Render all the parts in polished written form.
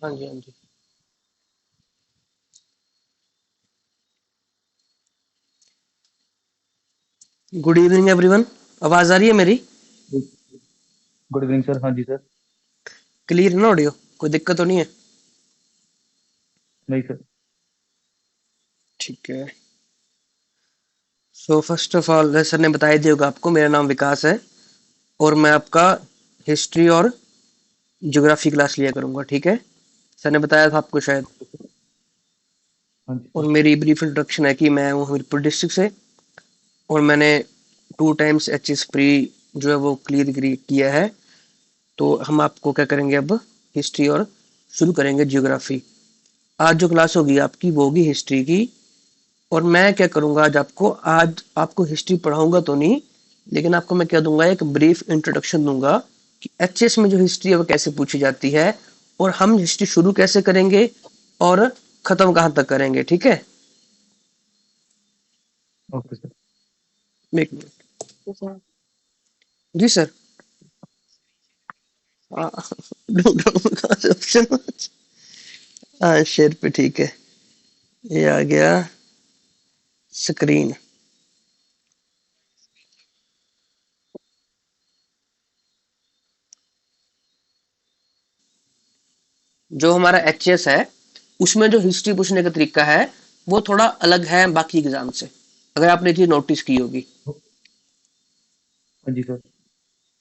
हाँ जी, हाँ जी। Good evening everyone. आवाज आ रही है मेरी? Good evening sir. हाँ जी सर। क्लियर है ना ऑडियो? कोई दिक्कत तो नहीं है? नहीं सर। ठीक है। So first of all sir ने बताया दिया होगा आपको, मेरा नाम विकास है और मैं आपका हिस्ट्री और ज्योग्राफी क्लास लिया करूंगा, ठीक है? सर ने बताया था आपको शायद। Okay sir. हाँ जी और सर। मेरी ब्रीफ इंट्रोडक्शन है कि मैं हूँ हमीरपुर डिस्ट्रिक्ट से और मैंने 2 टाइम्स एच एस प्री जो है वो क्लियर किया है। तो हम आपको क्या करेंगे अब, हिस्ट्री और शुरू करेंगे ज्योग्राफी। आज जो क्लास होगी आपकी वो होगी हिस्ट्री की। और मैं क्या करूंगा आज आपको हिस्ट्री पढ़ाऊंगा तो नहीं, लेकिन आपको मैं क्या दूंगा, एक ब्रीफ इंट्रोडक्शन दूंगा कि एचएस में जो हिस्ट्री है वो कैसे पूछी जाती है और हम हिस्ट्री शुरू कैसे करेंगे और खत्म कहाँ तक करेंगे, ठीक है? Okay sir. एक मिनट। जी सर। ढूंढ रहा हूँ कहाँ से ऑप्शन। हाँ, शेयर पे ठीक है। ये आ गया स्क्रीन। जो हमारा एचएस है उसमें जो हिस्ट्री पूछने का तरीका है वो थोड़ा अलग है बाकी एग्जाम से, अगर आपने ये नोटिस की होगी। हाँ जी सर।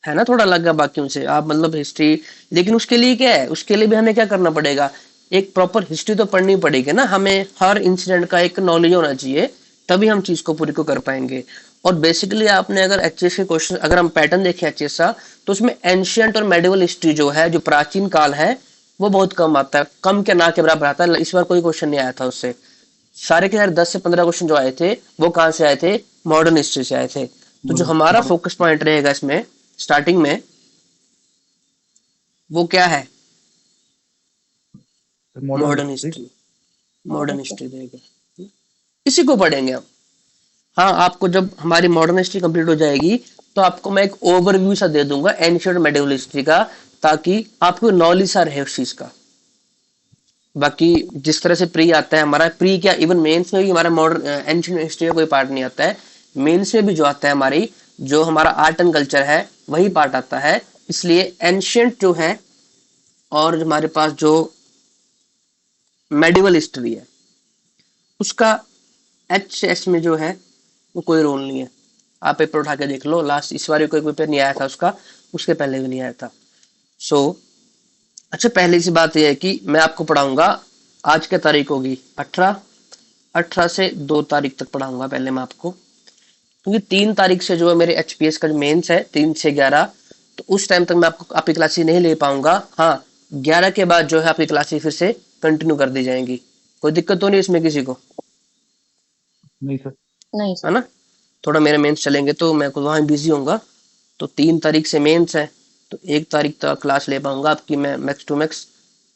है ना, थोड़ा अलग है बाकियों से। आप मतलब हिस्ट्री, लेकिन उसके लिए क्या है, उसके लिए भी हमें क्या करना पड़ेगा, एक प्रॉपर हिस्ट्री तो पढ़नी पड़ेगी ना हमें, हर इंसिडेंट का एक नॉलेज होना चाहिए, तभी हम चीज को पूरी को कर पाएंगे। और बेसिकली आपने अगर एचएस के क्वेश्चन, अगर हम पैटर्न देखें एचएस का, तो उसमें एंशियंट और मेडिवल हिस्ट्री जो है, जो प्राचीन काल है, वो बहुत कम आता है, कम के ना के बराबर आता है। इस बार कोई क्वेश्चन नहीं आया था उससे। सारे के सारे 10 से 15 क्वेश्चन जो आए थे वो कहाँ से आए थे, मॉडर्न हिस्ट्री से आए थे। तो जो मॉडर्न हमारा मॉडर्न फोकस पॉइंट रहेगा इसमें स्टार्टिंग में, वो क्या है, sir, modern modern history. History. Modern history रहेगा, इसी को पढ़ेंगे हम। हाँ, आपको जब हमारी मॉडर्न हिस्ट्री कंप्लीट हो जाएगी तो आपको मैं एक ओवरव्यू सा दे दूंगा एंशियंट मेडिवल हिस्ट्री का, ताकि आपको नॉलेज सा रहे उस चीज का। बाकी जिस तरह से प्री आता है हमारा, प्री क्या, इवन मेंस में भी हमारा मॉडर्न एंशियंट हिस्ट्री का कोई पार्ट नहीं आता है। मेंस में भी जो आता है हमारी, जो हमारा आर्ट एंड कल्चर है वही पार्ट आता है। इसलिए एंशियंट जो है और हमारे पास जो मेडिवल हिस्ट्री है उसका एच एस में जो है वो कोई रोल नहीं है। आप पेपर उठा के देख लो, लास्ट इस बार कोई पेपर नहीं आया था उसका, उसके पहले भी नहीं आया था। सो अच्छा, पहली सी बात यह है कि मैं आपको पढ़ाऊंगा, आज क्या तारीख होगी, 18। 18 से 2 तारीख तक पढ़ाऊंगा पहले मैं आपको, क्योंकि 3 तारीख से जो है मेरे एचपीएस का जो मेंस है, 3 से 11, तो उस टाइम तक मैं आपको आपकी क्लासेस नहीं ले पाऊंगा। हाँ, 11 के बाद जो है आपकी क्लासेस फिर से कंटिन्यू कर दी जाएंगी। कोई दिक्कत तो नहीं इसमें किसी को? नहीं सर। नहीं है ना? थोड़ा मेरे मेंस चलेंगे तो मैं खुद वहाँ बिजी होऊंगा। तो 3 तारीख से मेंस है, तो 1 तारीख तक क्लास ले पाऊंगा आपकी मैं मैक्स टू मैक्स।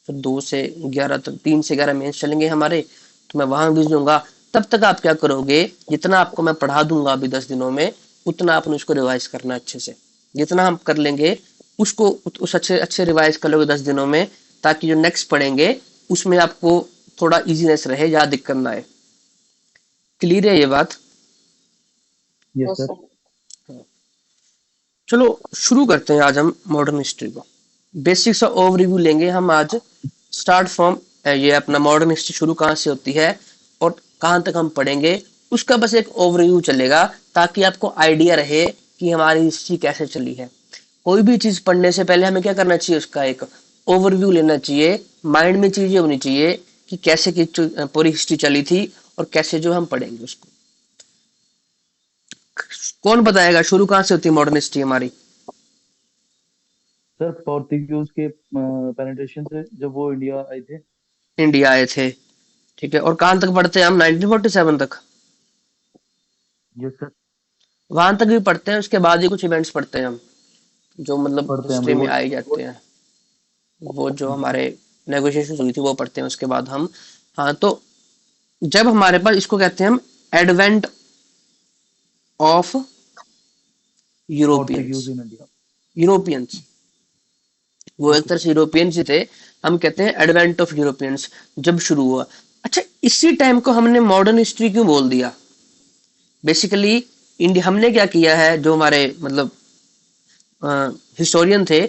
फिर 2 से 11 तक, 3 से 11 मेंस चलेंगे हमारे, तो मैं वहां बिजी दूंगा। तब तक आप क्या करोगे, जितना आपको मैं पढ़ा दूंगा अभी 10 दिनों में, उतना आपने उसको रिवाइज करना अच्छे से। जितना हम कर लेंगे उसको उस अच्छे अच्छे रिवाइज कर लोगे 10 दिनों में, ताकि जो नेक्स्ट पढ़ेंगे उसमें आपको थोड़ा इजीनेस रहे, ज्यादा दिक्कत ना आए। क्लियर है ये बात? Yes yes sir. सर। चलो शुरू करते हैं आज हम मॉडर्न हिस्ट्री को। बेसिक सा ओवरव्यू लेंगे हम आज, स्टार्ट फ्रॉम, ये अपना मॉडर्न हिस्ट्री शुरू कहाँ से होती है और कहाँ तक हम पढ़ेंगे, उसका बस एक ओवरव्यू चलेगा, ताकि आपको आइडिया रहे कि हमारी हिस्ट्री कैसे चली है। कोई भी चीज पढ़ने से पहले हमें क्या करना चाहिए, उसका एक ओवरव्यू लेना चाहिए। माइंड में चीजें होनी चाहिए कि कैसे की पूरी हिस्ट्री चली थी और कैसे जो हम पढ़ेंगे उसको। कौन बताएगा शुरू कहाँ से होती है मॉडर्न हिस्ट्री हमारी? सर, पोर्तुगीज के पेनिट्रेशन से जब वो इंडिया आए थे। इंडिया आए थे, ठीक है। और कहां तक पढ़ते हैं हम, 1947 तक? Yes sir. वहां तक भी पढ़ते हैं, उसके बाद ही कुछ इवेंट्स पढ़ते हैं हम, जो मतलब पढ़ते हैं हम हिस्ट्री लोग में आ ही जाते हैं। वो जो हमारे नेगोशिएशन हुई थी वो पढ़ते हैं उसके बाद हम। हाँ, तो जब हमारे पास, इसको कहते हैं हम advent of Europeans. Portuguese in India. Europeans, वो एक ओके तरह सर। से यूरोपियंस ही थे। हम कहते हैं एडवेंट ऑफ यूरोपियंस, जब शुरू हुआ। अच्छा, इसी टाइम को हमने मॉडर्न हिस्ट्री क्यों बोल दिया? बेसिकली इंडिया, हमने क्या किया है, जो हमारे मतलब हिस्टोरियन थे,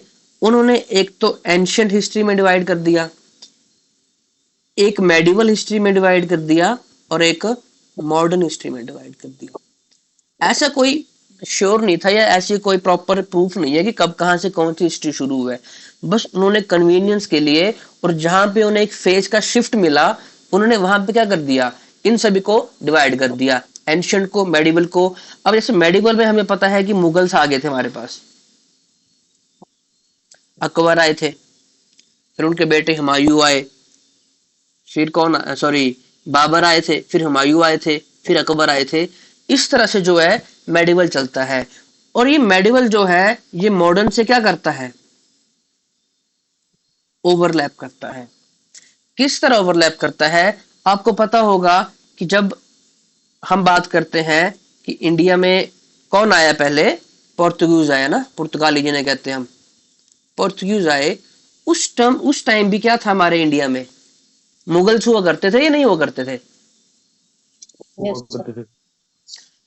उन्होंने एक तो एंशियंट हिस्ट्री में डिवाइड कर दिया, एक मेडिवल हिस्ट्री में डिवाइड कर दिया, और एक मॉडर्न हिस्ट्री में डिवाइड कर दिया। ऐसा कोई श्योर नहीं था, या ऐसी कोई प्रॉपर प्रूफ नहीं है कि कब कहाँ से कौन सी हिस्ट्री शुरू हुआ है। बस उन्होंने कन्वीनियंस के लिए, और जहां पे उन्हें एक फेज का शिफ्ट मिला, उन्होंने वहां पे क्या कर दिया, इन सभी को डिवाइड कर दिया, एंशियंट को, मेडिवल को। अब जैसे मेडिवल में हमें पता है कि मुगल्स आ गए थे हमारे पास, अकबर आए थे, फिर उनके बेटे हुमायूं आए, फिर कौन, सॉरी, बाबर आए थे, फिर हुमायूं आए थे, फिर अकबर आए थे। इस तरह से जो है मेडिवल चलता है। और ये मेडिवल जो है, ये मॉडर्न से क्या करता है, ओवरलैप करता है। किस तरह ओवरलैप करता है? आपको पता होगा कि जब हम बात करते हैं कि इंडिया में कौन आया पहले, पोर्तुगीज आया ना, पुर्तगाली जिन्हें कहते हैं हम, पोर्तुगीज आए। उस टाइम भी क्या था हमारे इंडिया में, मुगल्स हुआ करते थे या नहीं हुआ करते थे? हुआ यस सर। करते थे।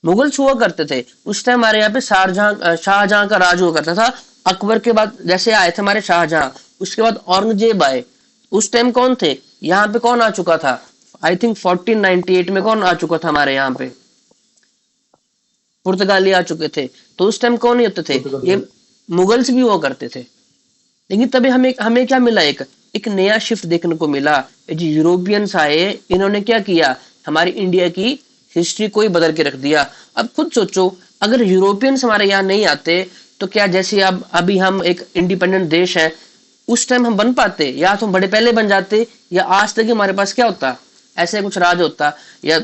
मुगल्स हुआ करते थे। उस टाइम हमारे यहाँ पे शाहजहां का राज हुआ करता था। अकबर के बाद जैसे आए थे हमारे शाहजहां, उसके बाद औरंगजेब आए। उस टाइम कौन थे यहाँ पे, कौन आ चुका था? आई थिंक 1498 में कौन आ चुका था हमारे यहाँ पे, पुर्तगाली आ चुके थे। तो उस टाइम कौन नहीं होते थे, पुर्तगाली। ये मुगल्स भी हुआ करते थे। लेकिन तभी हमें हमें क्या मिला, एक एक नया शिफ्ट देखने को मिला। ये जो यूरोपियंस आए, इन्होंने क्या किया, हमारी इंडिया की हिस्ट्री को ही बदल के रख दिया। अब खुद सोचो, अगर यूरोपियंस हमारे यहाँ नहीं आते, तो क्या जैसे अब अभी हम एक इंडिपेंडेंट देश है, उस टाइम हम बन पाते? या तो हम बड़े पहले बन जाते, या आज तक हमारे पास क्या होता, ऐसे कुछ राज होता, या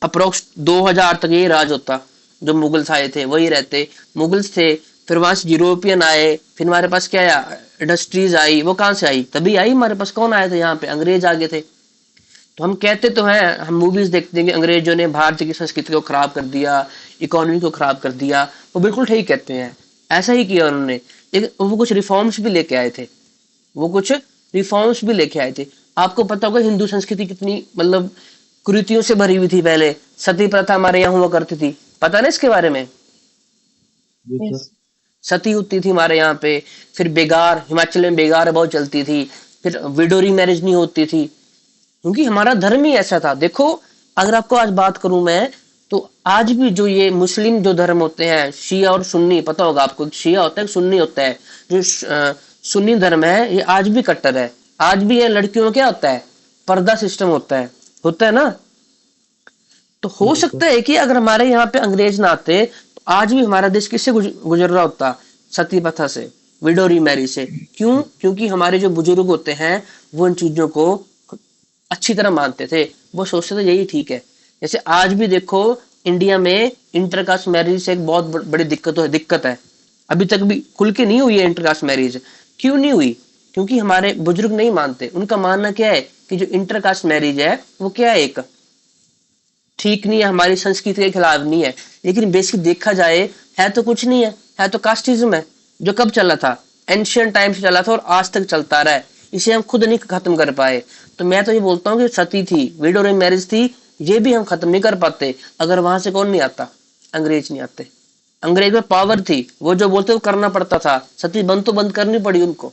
अप्रोक्स 2000 तक यही राज होता। जो मुगल्स आए थे वही रहते, मुगल्स थे, फिर वहां से यूरोपियन आए, फिर हमारे पास क्या आया, इंडस्ट्रीज आई। वो कहाँ से आई? तभी आई हमारे पास। कौन आए थे यहाँ पे? अंग्रेज आ गए थे। तो हम कहते तो हैं, हम मूवीज देखते हैं कि अंग्रेजों ने भारत की संस्कृति को खराब कर दिया, इकोनॉमी को खराब कर दिया। वो बिल्कुल ठीक कहते हैं, ऐसा ही किया उन्होंने। लेकिन वो कुछ रिफॉर्म्स भी लेके आए थे, वो कुछ रिफॉर्म्स भी लेके आए थे। आपको पता होगा हिंदू संस्कृति कितनी मतलब कुरीतियों से भरी हुई थी। पहले सती प्रथा हमारे यहाँ हुआ करती थी, पता ना इसके बारे में? जी यस। सर। सती होती थी हमारे यहाँ पे। फिर बेगार, हिमाचल में बेगार बहुत चलती थी। फिर विडोरी मैरिज नहीं होती थी, क्योंकि हमारा धर्म ही ऐसा था। देखो, अगर आपको आज बात करूं मैं, तो आज भी जो ये मुस्लिम जो धर्म होते हैं, शिया और सुन्नी, पता होगा आपको, शिया होता है, सुन्नी होता है। जो सुन्नी धर्म है, ये आज भी कट्टर है। आज भी ये लड़कियों में क्या होता है, पर्दा सिस्टम होता है ना। तो हो जी सकता सर। है कि अगर हमारे यहाँ पे अंग्रेज ना आते, तो आज भी हमारा देश किससे गुजर रहा होता? सती प्रथा से, विडोरी मैरिज से। क्यों? क्योंकि हमारे जो बुजुर्ग होते हैं, वो इन चीजों को अच्छी तरह मानते थे। वो सोचते थे यही ठीक है। जैसे आज भी देखो, इंडिया में इंटरकास्ट मैरिज से एक बहुत बड़ी दिक्कत है। अभी तक भी खुल के नहीं हुई है इंटरकास्ट मैरिज। क्यों नहीं हुई? क्योंकि हमारे बुजुर्ग नहीं मानते। उनका मानना क्या है कि जो इंटरकास्ट मैरिज है, वो क्या है, एक ठीक नहीं है, हमारी संस्कृति के खिलाफ नहीं है। लेकिन बेसिक देखा जाए, है तो कुछ नहीं है तो कास्टिज्म है, जो कब चला था, एंशियंट टाइम से चला था, और आज तक चलता रहा है। इसे हम खुद नहीं खत्म कर पाए। तो मैं तो ये बोलता हूँ कि सती थी, विडो मैरिज थी, ये भी हम खत्म नहीं कर पाते अगर वहां से कौन नहीं आता, अंग्रेज नहीं आते। अंग्रेज में पावर थी, वो जो बोलते वो करना पड़ता था। सती बंद तो बंद करनी पड़ी उनको।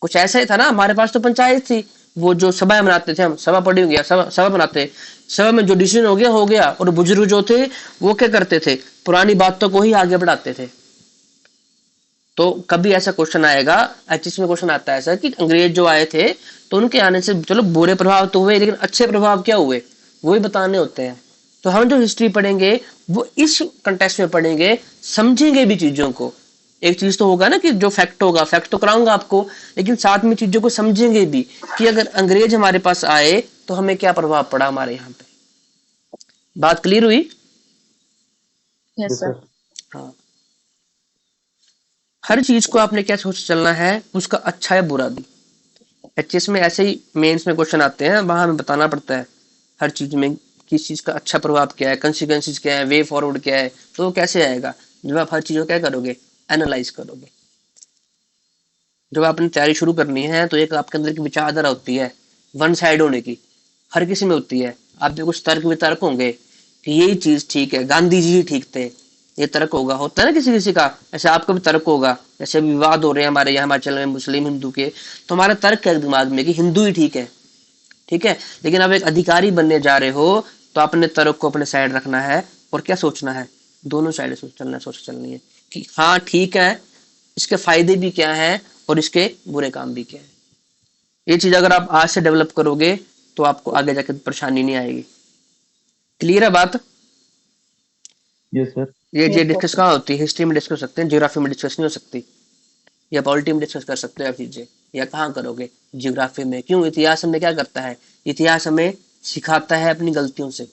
कुछ ऐसा ही था ना, हमारे पास तो पंचायत थी, वो जो सभा बनाते थे, हम सभा पड़ी हो गया, सभा बनाते, सभा में जो डिसीजन हो गया। और बुजुर्ग जो थे, वो क्या करते थे, पुरानी बातों को ही आगे बढ़ाते थे। तो कभी ऐसा क्वेश्चन आएगा, एचएस में क्वेश्चन आता है ऐसा कि अंग्रेज जो आए थे, तो उनके आने से चलो बुरे प्रभाव तो हुए, लेकिन अच्छे प्रभाव क्या हुए, वो ही बताने होते हैं। तो हम जो हिस्ट्री पढ़ेंगे, वो इस कंटेक्स्ट में पढ़ेंगे, समझेंगे भी चीजों को। एक चीज तो होगा ना कि जो फैक्ट होगा, फैक्ट तो कराऊंगा आपको, लेकिन साथ में चीजों को समझेंगे भी कि अगर अंग्रेज हमारे पास आए तो हमें क्या प्रभाव पड़ा हमारे यहाँ पे। बात क्लियर हुई? जी यस सर। सर। हाँ। हर चीज को आपने क्या सोच चलना है, उसका अच्छा है बुरा भी। एचएस में ऐसे ही मेंस में क्वेश्चन आते हैं, वहां हमें बताना पड़ता है हर चीज में किस चीज का अच्छा प्रभाव क्या है, कंसिक्वेंसेस क्या है, वे फॉरवर्ड क्या है। तो वो कैसे आएगा, जब आप हर चीज को क्या करोगे, एनालाइज करोगे। जब आपने तैयारी शुरू करनी है तो एक आपके अंदर की विचारधारा होती है वन साइड होने की, हर किसी में होती है। आप में कुछ तर्क वितर्क होंगे कि यही चीज ठीक है, गांधी जी ही ठीक थे, ये तर्क होगा, होता है ना किसी किसी का। ऐसे आपका भी तर्क होगा, जैसे विवाद हो रहे हैं हमारे यहाँ हिमाचल में मुस्लिम हिंदू के, तो हमारा तर्क है दिमाग में कि हिंदू ही ठीक है, ठीक है। लेकिन अब एक अधिकारी बनने जा रहे हो तो अपने तर्क को अपने साइड रखना है और क्या सोचना है, दोनों साइड सोच चलना, सोच चलनी है कि हाँ ठीक है, इसके फायदे भी क्या है और इसके बुरे काम भी क्या है। ये चीज अगर आप आज से डेवलप करोगे तो आपको आगे जाकर परेशानी नहीं आएगी। क्लियर है बात? Yes sir. ये यस डिस्कस सर। कहाँ होती है? हिस्ट्री में डिस्कस कर सकते हैं, ज्योग्राफी में डिस्कस नहीं हो सकती, या पॉलिटी में डिस्कस कर सकते हो आप चीजें, या कहाँ करोगे? ज्योग्राफी में। क्यों? इतिहास हमें क्या करता है? इतिहास हमें सिखाता है अपनी गलतियों से,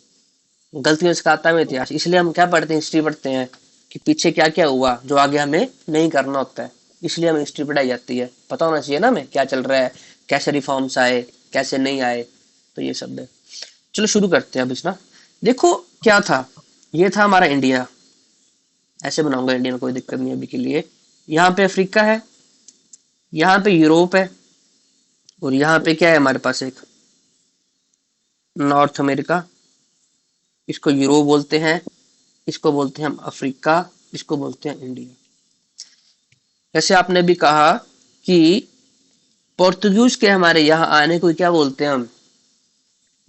गलतियां सिखाता है इतिहास। इसलिए हम क्या पढ़ते हैं? हिस्ट्री पढ़ते हैं कि पीछे क्या क्या हुआ जो आगे हमें नहीं करना होता है। इसलिए हमें हिस्ट्री पढ़ाई जाती है, पता होना चाहिए ना हमें क्या चल रहा है, कैसे रिफॉर्म्स आए, कैसे नहीं आए। तो ये सब है। चलो शुरू करते हैं अब इस ना। देखो क्या था, ये था हमारा इंडिया। ऐसे बनाऊंगा इंडिया में, कोई दिक्कत नहीं अभी के लिए। यहाँ पे अफ्रीका है, यहाँ पे यूरोप है, और यहाँ पे क्या है हमारे पास? एक नॉर्थ अमेरिका। इसको यूरोप बोलते हैं, इसको बोलते हैं हम अफ्रीका, इसको बोलते हैं इंडिया। जैसे आपने भी कहा कि पोर्तुगीज के हमारे यहाँ आने को क्या बोलते हैं हम?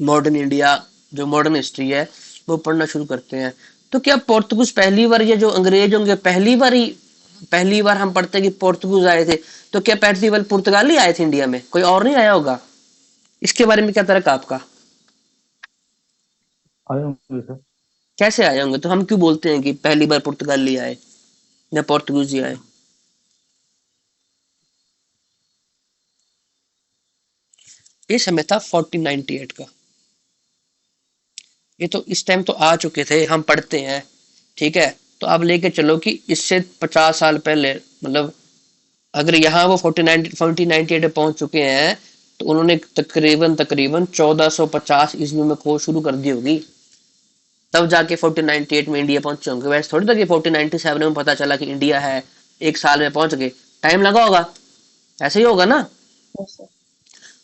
मॉडर्न इंडिया, जो मॉडर्न हिस्ट्री है वो पढ़ना शुरू करते हैं। तो क्या पोर्तुगीज पहली बार, ये जो अंग्रेज होंगे पहली बार हम पढ़ते हैं कि पोर्तुगीज आए थे, तो क्या पहली बार पुर्तगाली आए थे इंडिया में, कोई और नहीं आया होगा? इसके बारे में क्या तर्क है आपका? आए होंगे सर। कैसे आए होंगे? तो हम क्यों बोलते हैं कि पहली बार पुर्तगाली आए या पोर्तुगीज ही आए? ये समय था 1498 का। ये तो इस टाइम तो आ चुके थे, हम पढ़ते हैं, ठीक है। तो आप लेके चलो कि इससे 50 साल पहले, मतलब अगर यहाँ वो 1498 में पहुंच चुके हैं, तो उन्होंने तकरीबन तकरीबन 1450 ईस्वी में खोज शुरू कर दी होगी, तब जाके 1498 में इंडिया पहुंचे होंगे। वैसे थोड़ी था कि 1497 में पता चला कि इंडिया है, एक साल में पहुंच गए, टाइम लगा होगा। ऐसे ही होगा ना। Yes sir.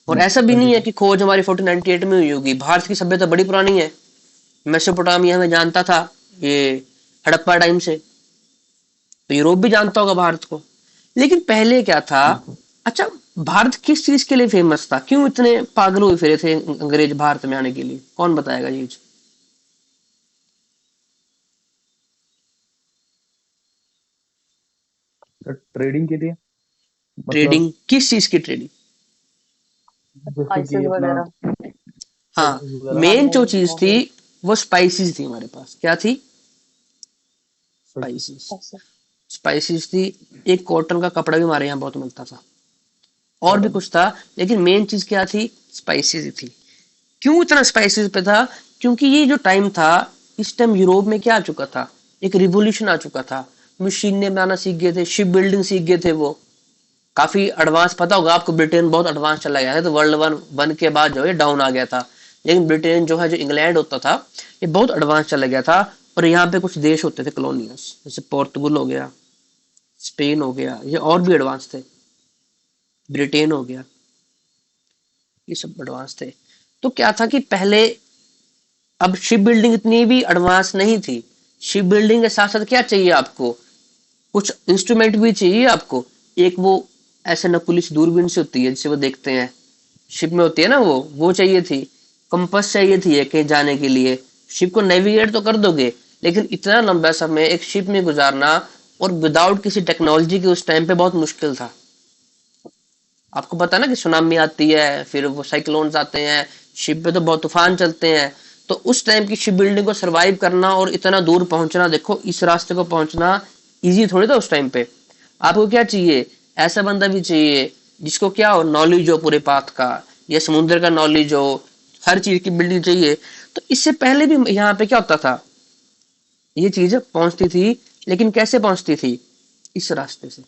और ऐसा भी हाँ जी नहीं है सर। कि खोज हमारी 1498 में हुई होगी। भारत की सभ्यता बड़ी पुरानी है। मेसोपोटामिया में जानता था ये हड़प्पा टाइम से, तो यूरोप भी जानता होगा भारत को। लेकिन पहले क्या था? बिल्कुल। अच्छा, भारत किस चीज के लिए फेमस था? क्यों इतने पागल हुए फिरे थे अंग्रेज भारत में आने के लिए? कौन बताएगा ये चीज? सर ट्रेडिंग के लिए, मतलब ट्रेडिंग? किस चीज की ट्रेडिंग? जैसे स्पाइसेस कि अपना वगैरह। हाँ, स्पाइसेस वगैरह। मेन जो जामुन चीज हो थी गए। वो स्पाइसेस थी हमारे पास। क्या थी? स्पाइसेस। स्पाइसेस। ऐसे। स्पाइसेस थी। एक कॉटन का कपड़ा भी हमारे यहाँ बहुत मिलता था, और भी कॉटन। कुछ था, लेकिन मेन चीज क्या थी? स्पाइसेस ही थी। क्यों इतना स्पाइसेस पे था? क्योंकि ये जो टाइम था, इस टाइम यूरोप में क्या आ चुका था? एक रिवोल्यूशन आ चुका था। मशीनें बनाना सीख गए थे, शिप बिल्डिंग सीख गए थे वो, काफी एडवांस। पता होगा आपको, ब्रिटेन बहुत एडवांस चला गया था, तो वर्ल्ड वन के बाद जो है डाउन आ गया था। लेकिन ब्रिटेन जो है, जो इंग्लैंड होता था, ये बहुत एडवांस चला गया था। और यहाँ पे कुछ देश होते थे कॉलोनियस, जैसे पोर्तुगल हो गया, स्पेन हो गया, ये और भी एडवांस थे, ब्रिटेन हो गया, ये सब एडवांस थे। तो क्या था कि पहले, अब शिप बिल्डिंग इतनी भी एडवांस नहीं थी। शिप बिल्डिंग के साथ साथ क्या चाहिए आपको? कुछ इंस्ट्रूमेंट भी चाहिए आपको। एक वो ऐसे नकुली सी दूरबीन से होती है जिसे वो देखते हैं, शिप में होती है ना, वो चाहिए थी। कंपास चाहिए थी कहीं जाने के लिए। शिप को नेविगेट तो कर दोगे, लेकिन इतना लंबा समय एक शिप में गुजारना और विदाउट किसी टेक्नोलॉजी के उस टाइम पे बहुत मुश्किल था। आपको पता है ना कि सुनामी आती है, फिर वो साइक्लोन्स आते हैं, शिप पे तो बहुत तूफान चलते हैं। तो उस टाइम की शिप बिल्डिंग को सरवाइव करना और इतना दूर पहुंचना, देखो इस रास्ते को पहुंचना इजी थोड़ी था उस टाइम पे। आपको क्या चाहिए? ऐसा बंदा भी चाहिए जिसको क्या हो, नॉलेज हो पूरे पाथ का, या समुद्र का नॉलेज हो, हर चीज की बिल्डिंग चाहिए। तो इससे पहले भी यहाँ पे क्या होता था, ये चीज पहुंचती थी, लेकिन कैसे पहुंचती थी? इस रास्ते से।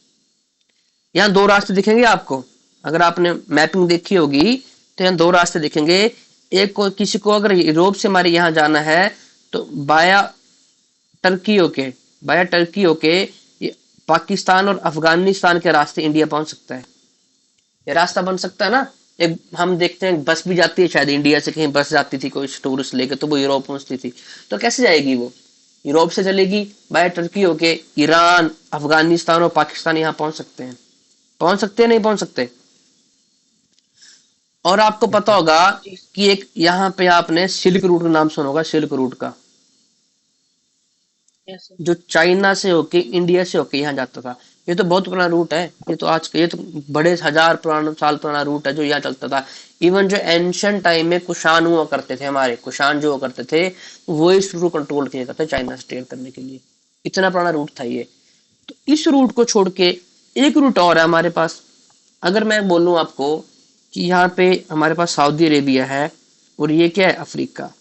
यहाँ दो रास्ते दिखेंगे आपको, अगर आपने मैपिंग देखी होगी तो यहाँ दो रास्ते दिखेंगे। एक को, किसी को अगर यूरोप से हमारे यहाँ जाना है तो बाया टर्की होके ये पाकिस्तान और अफगानिस्तान के रास्ते इंडिया पहुंच सकता है। ये रास्ता बन सकता है ना। एक हम देखते हैं बस भी जाती है, शायद इंडिया से कहीं बस जाती थी कोई टूरिस्ट लेके, तो वो यूरोप पहुंचती थी। तो कैसे जाएगी वो? यूरोप से चलेगी बाय टर्की होके, ईरान, अफगानिस्तान और पाकिस्तान यहाँ पहुंच सकते हैं। पहुंच सकते हैं, नहीं पहुंच सकते? और आपको पता अच्छा। होगा कि एक यहाँ पे आपने सिल्क रूट का नाम सुना होगा, सिल्क रूट का, Yes, sir. जो चाइना से होके इंडिया से होके यहाँ जाता था। ये तो बहुत पुराना रूट है, ये तो बड़े हजार पुराना साल पुराना रूट है जो यहाँ चलता था। इवन जो एंशियंट टाइम में कुषाण हुआ करते थे, हमारे कुषाण जो हुआ करते थे, वो इस रूट को कंट्रोल किया करते थे चाइना से ट्रेड करने के लिए। इतना पुराना रूट था ये। तो इस रूट को छोड़ के एक रूट और है हमारे पास। अगर मैं बोलूं आपको कि यहाँ पे हमारे पास सऊदी अरेबिया है, और ये क्या है, अफ्रीका।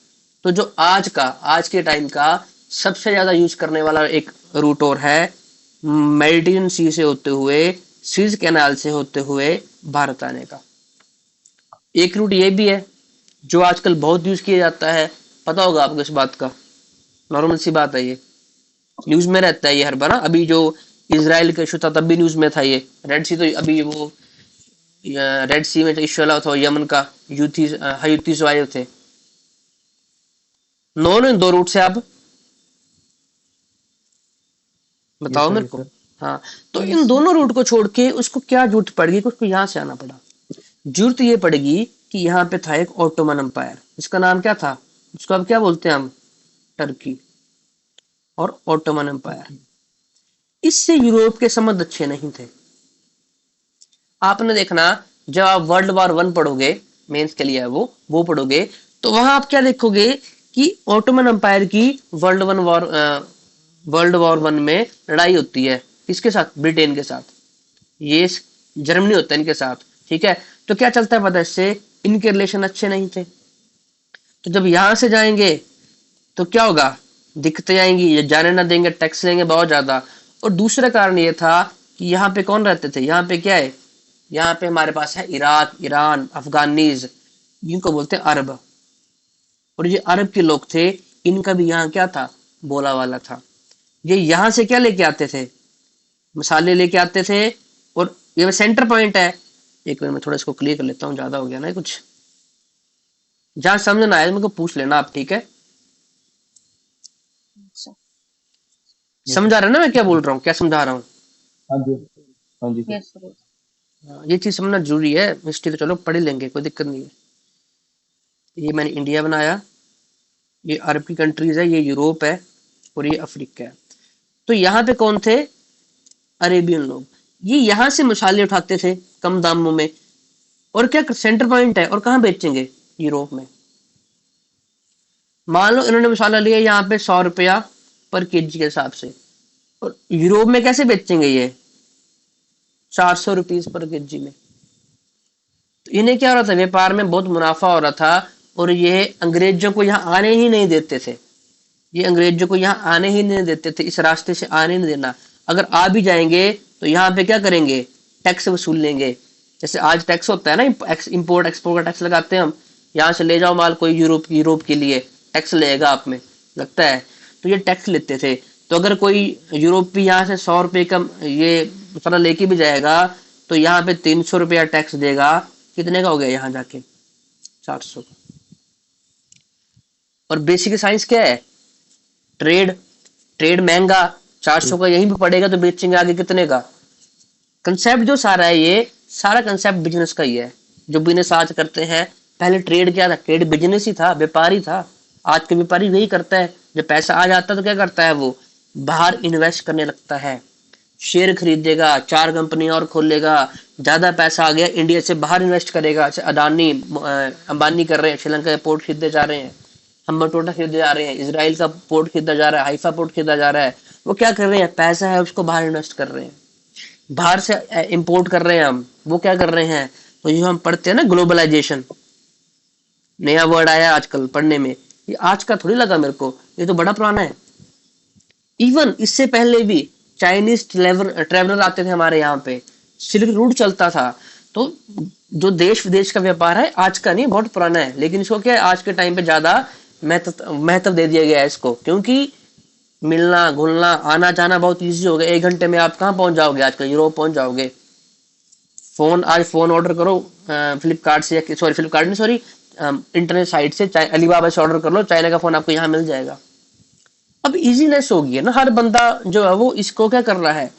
तो जो आज के टाइम का सबसे ज्यादा यूज करने वाला एक रूट और है, मेडिटेरियन सी से होते हुए, स्विस कैनाल से होते हुए भारत आने का। एक रूट ये भी है जो आजकल बहुत यूज किया जाता है, पता होगा आपको इस बात का। नॉर्मल सी बात है, ये न्यूज में रहता है ये हर बार ना। अभी जो इसराइल का इशू था तब भी न्यूज में था ये। रेड सी, तो अभी वो रेड सी में जो इशू वाला था यमन का, हयूथी जो आए थे। इन दो रूट से आप यस बताओ सर, मेरे यस को। सर। हाँ, तो Yes, इन sir. दोनों रूट को छोड़ के उसको क्या जरूरत पड़ेगी कि उसको यहाँ से आना पड़ा? जरूरत ये पड़ेगी कि यहाँ पे था एक ऑटोमन एम्पायर, इसका नाम क्या था, उसको अब क्या बोलते हैं हम, टर्की और ऑटोमन एम्पायर। इससे यूरोप के संबंध अच्छे नहीं थे। आपने देखना, जब आप वर्ल्ड वॉर 1 पढ़ोगे, मेंस के लिए है वो पढ़ोगे, तो वहां आप क्या देखोगे कि ऑटोमन एम्पायर की वर्ल्ड वॉर 1 में लड़ाई होती है। किसके साथ? ब्रिटेन के साथ। ये जर्मनी होता है इनके साथ। ठीक है, तो क्या चलता है पता है इससे, इनके रिलेशन अच्छे नहीं थे। तो जब यहां से जाएंगे तो क्या होगा, दिक्कतें आएंगी, ये जाने ना देंगे, टैक्स लेंगे बहुत ज्यादा। और दूसरा कारण ये था कि यहाँ पे कौन रहते थे, यहाँ पे क्या है, यहाँ पे हमारे पास है इराक, ईरान, अफगानीज, जिनको बोलते हैं अरब। और ये अरब के लोग थे, इनका भी यहाँ क्या था, बोला वाला था। ये यहाँ से क्या लेके आते थे, मसाले लेके आते थे। और ये सेंटर पॉइंट है। एक मिनट में थोड़ा इसको क्लियर कर लेता हूँ, ज्यादा हो गया ना कुछ। जहाँ समझ ना आए मेरे को पूछ लेना आप, ठीक है? Sir. यस समझ सर। आ रहा है ना मैं क्या बोल रहा हूँ, क्या समझा रहा हूँ? हाँ जी। हाँ जी सर। Yes, sir. ये चीज समझना जरूरी है। हिस्ट्री तो चलो पढ़ ही लेंगे, कोई दिक्कत नहीं है। ये मैंने इंडिया बनाया, ये अरब की कंट्रीज है, ये यूरोप है, और ये अफ्रीका है। तो यहाँ पे कौन थे, अरेबियन लोग। ये यहाँ से मसाले उठाते थे कम दामों में, और क्या सेंटर पॉइंट है, और कहाँ बेचेंगे, यूरोप में। मान लो इन्होंने मसाला लिया यहाँ पे 100 रुपया पर केजी के हिसाब से, और यूरोप में कैसे बेचेंगे ये, 400 रुपीज पर केजी में। तो इन्हें क्या हो रहा था, व्यापार में बहुत मुनाफा हो रहा था, और ये अंग्रेजों को यहाँ आने ही नहीं देते थे। ये अंग्रेजों को यहाँ आने ही नहीं देते थे, इस रास्ते से आने नहीं देना। अगर आ भी जाएंगे तो यहाँ पे क्या करेंगे, टैक्स वसूल लेंगे। जैसे आज टैक्स होता है ना, इंपोर्ट एक्सपोर्ट का टैक्स लगाते हैं हम। यहाँ से ले जाओ माल कोई यूरोप के लिए, टैक्स लगेगा आप में, लगता है। तो ये टैक्स लेते थे। तो अगर कोई यूरोपी यहाँ से 100 रुपये का ये मसाला लेके भी जाएगा, तो यहाँ पे 300 रुपया टैक्स देगा। कितने का हो गया यहाँ जाके, 400 का। और बेसिक साइंस क्या है, ट्रेड। ट्रेड महंगा, 400 का यहीं भी पड़ेगा, तो बेचेंगे आगे कितने का। कंसेप्ट जो सारा है, ये सारा कंसेप्ट बिजनेस का ही है। जो बिजनेस आज करते हैं, पहले ट्रेड क्या था, ट्रेड बिजनेस ही था, व्यापारी था। आज के व्यापारी वही करता है, जब पैसा आ जाता है तो क्या करता है, वो बाहर इन्वेस्ट करने लगता है, शेयर खरीदेगा, 4 कंपनी और खोलेगा। ज्यादा पैसा आ गया, इंडिया से बाहर इन्वेस्ट करेगा। जैसे अडानी अंबानी कर रहे हैं, श्रीलंका के पोर्ट खरीदे जा रहे हैं, हम टोटा खरीदे जा रहे हैं, इसराइल का पोर्ट खरीदा जा रहा है, हाइफा पोर्ट खरीदा जा रहा है। वो क्या कर रहे हैं, पैसा है उसको बाहर इन्वेस्ट कर रहे हैं, बाहर से इंपोर्ट कर रहे हैं हम। वो क्या कर रहे हैं, तो जो हम पढ़ते हैं ना, ग्लोबलाइजेशन, नया वर्ड आया आजकल पढ़ने में। ये आज का थोड़ी लगा मेरे को, ये तो बड़ा पुराना है। इवन इससे पहले भी चाइनीज ट्रेवलर आते थे हमारे यहाँ पे, सिल्क रूट चलता था। तो जो देश विदेश का व्यापार है, आज का नहीं, बहुत पुराना है। लेकिन इसको क्या है, आज के टाइम पे ज्यादा महत्व दे दिया गया है इसको, क्योंकि मिलना घुलना आना जाना बहुत इजी हो गया। 1 घंटे में आप कहाँ पहुंच जाओगे, आजकल यूरोप पहुंच जाओगे। फोन, आज फोन ऑर्डर करो फ्लिपकार्ट से, या सॉरी फ्लिपकार्ट नहीं, सॉरी इंटरनेट साइट से, अलीबाबा से ऑर्डर कर लो, चाइना का फोन आपको यहाँ मिल जाएगा। अब इजीनेस हो गई है ना, हर बंदा जो है वो इसको क्या कर रहा है,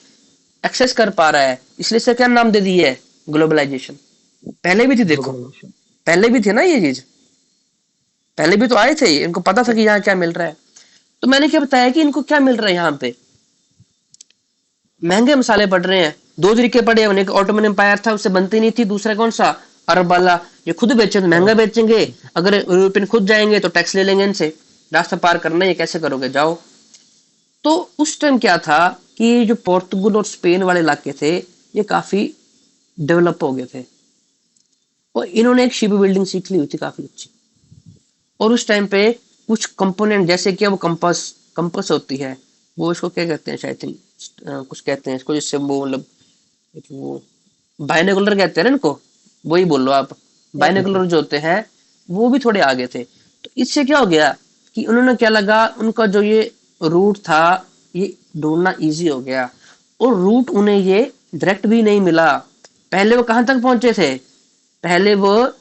एक्सेस कर पा रहा है, इसलिए से क्या नाम दे दिया है, ग्लोबलाइजेशन। पहले भी थी देखो, ग्लोबलाइजेशन। पहले भी थे ना ये चीज, पहले भी तो आए थे, इनको पता था कि यहाँ क्या मिल रहा है। तो मैंने क्या बताया कि इनको क्या मिल रहा है यहाँ पे, महंगे मसाले पड़ रहे हैं। दो तरीके पड़े हैं, एक ऑटोमन एम्पायर था उससे बनती नहीं थी, दूसरा कौन सा, अरब वाला, ये खुद बेचे तो महंगा बेचेंगे, अगर यूरोपियन खुद जाएंगे तो टैक्स ले लेंगे इनसे, रास्ता पार करना है, ये कैसे करोगे, जाओ। तो उस टाइम क्या था कि जो पोर्तुगल और स्पेन वाले इलाके थे ये काफी डेवलप हो गए थे, और इन्होंने एक शिप बिल्डिंग सीख ली हुई थी काफी अच्छी। और उस टाइम पे कुछ कंपोनेंट जैसे कि वो कंपास, कंपास होती है, वो इसको क्या कहते हैं शायद कुछ कहते हैं इसको, जिससे वो मतलब एक वो बाइनोकुलर कहते हैं ना इनको, वही बोल लो आप, बाइनोकुलर जो होते हैं वो भी थोड़े आगे थे। तो इससे क्या हो गया कि उन्होंने क्या लगा, उनका जो ये रूट था ये ढूंढना इजी हो गया, और रूट उन्हें ये डायरेक्ट भी नहीं मिला। पहले वो कहाँ तक पहुंचे थे, पहले वो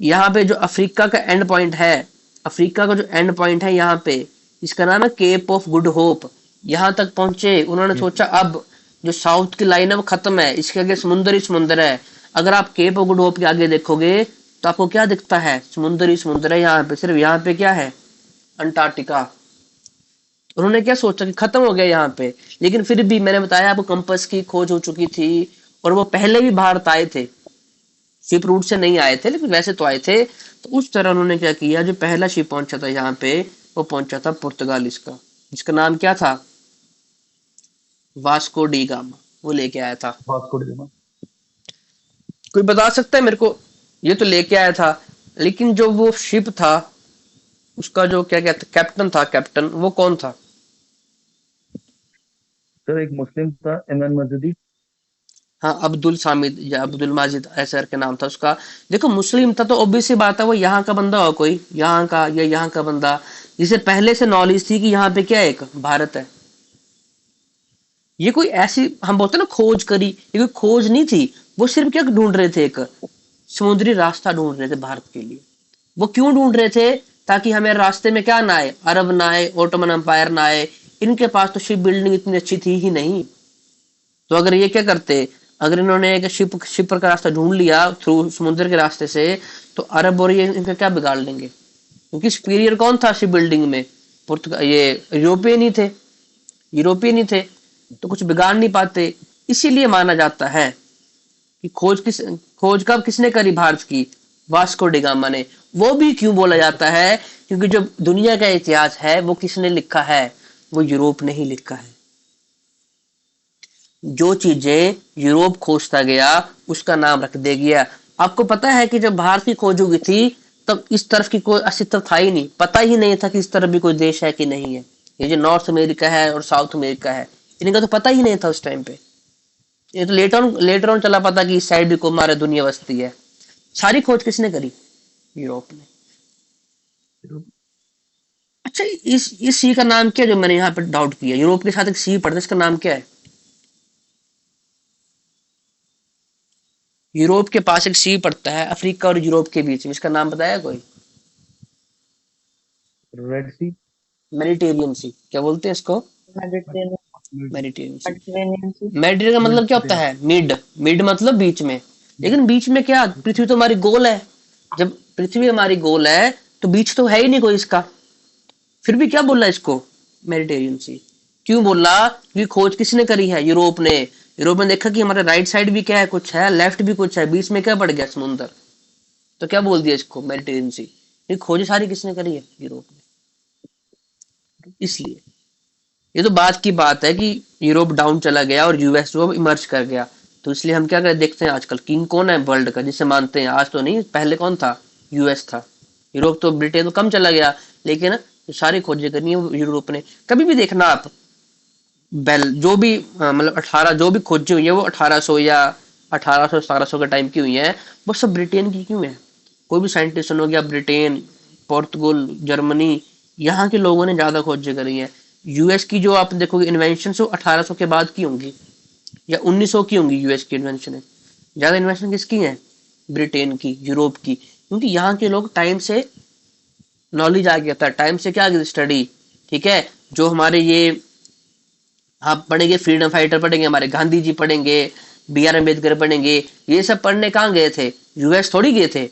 यहाँ पे जो अफ्रीका का एंड पॉइंट है, अफ्रीका का जो एंड पॉइंट है यहाँ पे, इसका नाम है केप ऑफ गुड होप, यहाँ तक पहुंचे। उन्होंने सोचा अब जो साउथ की लाइन है वो खत्म है, इसके आगे समुंदर ही समुंदर है। अगर आप केप ऑफ गुड होप के आगे देखोगे तो आपको क्या दिखता है, समुंदर ही समुंदर है यहाँ पे, सिर्फ यहाँ पे क्या है, अंटार्कटिका। उन्होंने क्या सोचा कि खत्म हो गया यहाँ पे, लेकिन फिर भी मैंने बताया आपको कंपास की खोज हो चुकी थी, और वो पहले भी भारत आए थे, शिप रूट से नहीं आए थे लेकिन वैसे तो आए थे। तो उस तरह उन्होंने क्या किया, जो पहला शिप पहुंचा था यहाँ पे वो पहुंचा था पुर्तगाल इसका, जिसका नाम क्या था, वास्को डी गामा, वो लेके आया था। Vasco D gamma. कोई बता सकता है मेरे को, ये तो लेके आया था, लेकिन जो वो शिप था उसका जो क्या कहते कैप्टन था, कैप्टन वो कौन था। सर एक मुस्लिम था, इमरान मस्जिदी। हाँ, अब्दुल सामिद या अब्दुल माजिद ऐसा करके नाम था उसका। देखो मुस्लिम था तो ऑब्वियस सी बात है वो यहाँ का बंदा हो, कोई यहाँ का या यहाँ का बंदा जिसे पहले से नॉलेज थी कि यहाँ पे क्या है, एक भारत है। ये कोई ऐसी हम बोलते हैं ना खोज करी, ये कोई खोज नहीं थी, वो सिर्फ क्या ढूंढ रहे थे, एक समुद्री रास्ता ढूंढ रहे थे भारत के लिए। वो क्यों ढूंढ रहे थे, ताकि हमें रास्ते में क्या ना आए, अरब ना आए, ओटोमन एम्पायर ना आए। इनके पास तो शिप बिल्डिंग इतनी अच्छी थी ही नहीं। तो अगर ये क्या करते, अगर इन्होंने एक शिप का रास्ता ढूंढ लिया थ्रू समुद्र के रास्ते से, तो अरब और ये इनका क्या बिगाड़ लेंगे, क्योंकि सुपीरियर कौन था शिप बिल्डिंग में, ये यूरोपियन ही थे, यूरोपियन ही थे, तो कुछ बिगाड़ नहीं पाते। इसीलिए माना जाता है कि खोज कब किसने करी भारत की, वास्को डिगामा ने। वो भी क्यों बोला जाता है, क्योंकि जो दुनिया का इतिहास है वो किसने लिखा है, वो यूरोप ने ही लिखा है। जो चीजें यूरोप खोजता गया उसका नाम रख दे गया। आपको पता है कि जब भारत की खोज हुई थी तब इस तरफ की कोई अस्तित्व था ही नहीं, पता ही नहीं था कि इस तरफ भी कोई देश है कि नहीं है। ये जो नॉर्थ अमेरिका है और साउथ अमेरिका है इनका तो पता ही नहीं था उस टाइम पे। ये तो लेटर ऑन चला पता कि इस साइड भी को हमारा दुनिया बसती है। सारी खोज किसने करी, यूरोप ने। अच्छा, इस सी का नाम क्या है, जो मैंने यहाँ पे डाउट किया, यूरोप के साथ एक सी पड़ता है, इसका नाम क्या है। यूरोप के पास एक सी पड़ता है अफ्रीका और यूरोप के बीच में, इसका नाम बताया कोई। रेड सी। मेडिटेरियन सी, क्या बोलते हैं इसको, मेडिटेरियन। मेडिटेरियन सी। मेडिटेरियन सी। मेडिटेरियन का मतलब क्या होता है, मिड, मिड मतलब बीच में। लेकिन बीच में क्या, पृथ्वी तो हमारी गोल है, जब पृथ्वी हमारी गोल है तो बीच तो है ही नहीं कोई इसका, फिर भी क्या बोला इसको, मेडिटेरियन सी। क्यों बोला, क्योंकि खोज किसने करी है, यूरोप ने। यूरोप ने देखा कि हमारे राइट साइड भी क्या है, कुछ है, लेफ्ट भी कुछ है, बीच में क्या पड़ गया, समुंदर। तो क्या बोल दिया इसको, मेडिटेरियन सी। ये खोज सारी किसने करी है, यूरोप ने। इसलिए ये तो बात की बात है कि यूरोप डाउन चला गया और यूएस जो इमर्ज कर गया। तो इसलिए हम क्या कर देखते हैं आजकल, किंग कौन है वर्ल्ड का जिसे मानते हैं, आज तो नहीं, पहले कौन था, यूएस था। यूरोप तो, ब्रिटेन तो कम चला गया, लेकिन सारी खोजें करनी है यूरोप ने। कभी भी देखना आप, बेल जो भी मतलब 18 जो भी खोजें हुई है वो 1800 या 1800 1700 के टाइम की हुई है, वो सब ब्रिटेन की क्यों है। कोई भी साइंटिस्ट हो गया, ब्रिटेन, पोर्तुगल, जर्मनी, यहाँ के लोगों ने ज्यादा खोजें करी है। यूएस की जो आप देखोगे इन्वेंशन वो 1800 के बाद की होंगी या 1900 की होंगी यूएस की इन्वेंशन है। ज्यादा इन्वेंशन किसकी है? ब्रिटेन की, यूरोप की, क्योंकि यहाँ के लोग टाइम से नॉलेज आ गया था, टाइम से क्या आ गया, स्टडी। ठीक है, जो हमारे ये आप पढ़ेंगे फ्रीडम फाइटर पढ़ेंगे, हमारे गांधी जी पढ़ेंगे, B.R. अम्बेडकर पढ़ेंगे, ये सब पढ़ने कहाँ गए थे? यूएस थोड़ी गए थे,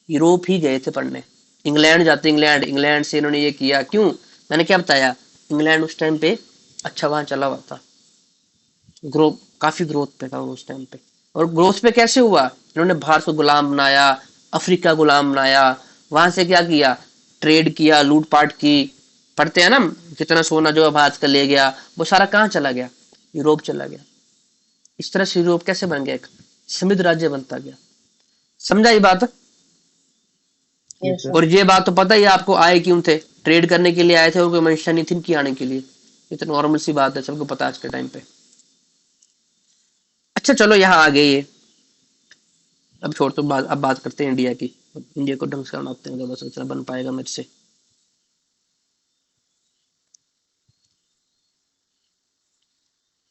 यूरोप ही गए थे पढ़ने। इंग्लैंड जाते, इंग्लैंड, इंग्लैंड से इन्होंने ये किया, क्यों? मैंने क्या बताया, इंग्लैंड उस टाइम पे अच्छा वहां चला हुआ था, ग्रो काफी ग्रोथ पे था वो उस टाइम पे। और ग्रोथ पे कैसे हुआ? इन्होंने भारत को गुलाम बनाया, अफ्रीका गुलाम बनाया, वहां से क्या किया, ट्रेड किया, लूटपाट की। पढ़ते हैं ना कितना सोना जो है भारत का ले गया, वो सारा कहाँ चला गया? यूरोप चला गया। इस तरह से यूरोप कैसे बन गया, एक समृद्ध राज्य बनता गया। समझा ये बात? Yes yes sir. सर। और ये बात तो पता ही है आपको, आए क्यों थे? ट्रेड करने के लिए आए थे, और कोई मंशा नहीं थी इनकी आने के लिए। ये तो नॉर्मल सी बात है, सबको पता है आज के टाइम पे। अच्छा चलो यहाँ आ गए ये, अब छोड़ तो अब बात करते हैं इंडिया की। इंडिया को ढंग से बनाते हैं, ज्यादा सोचना बन पाएगा मेरे से,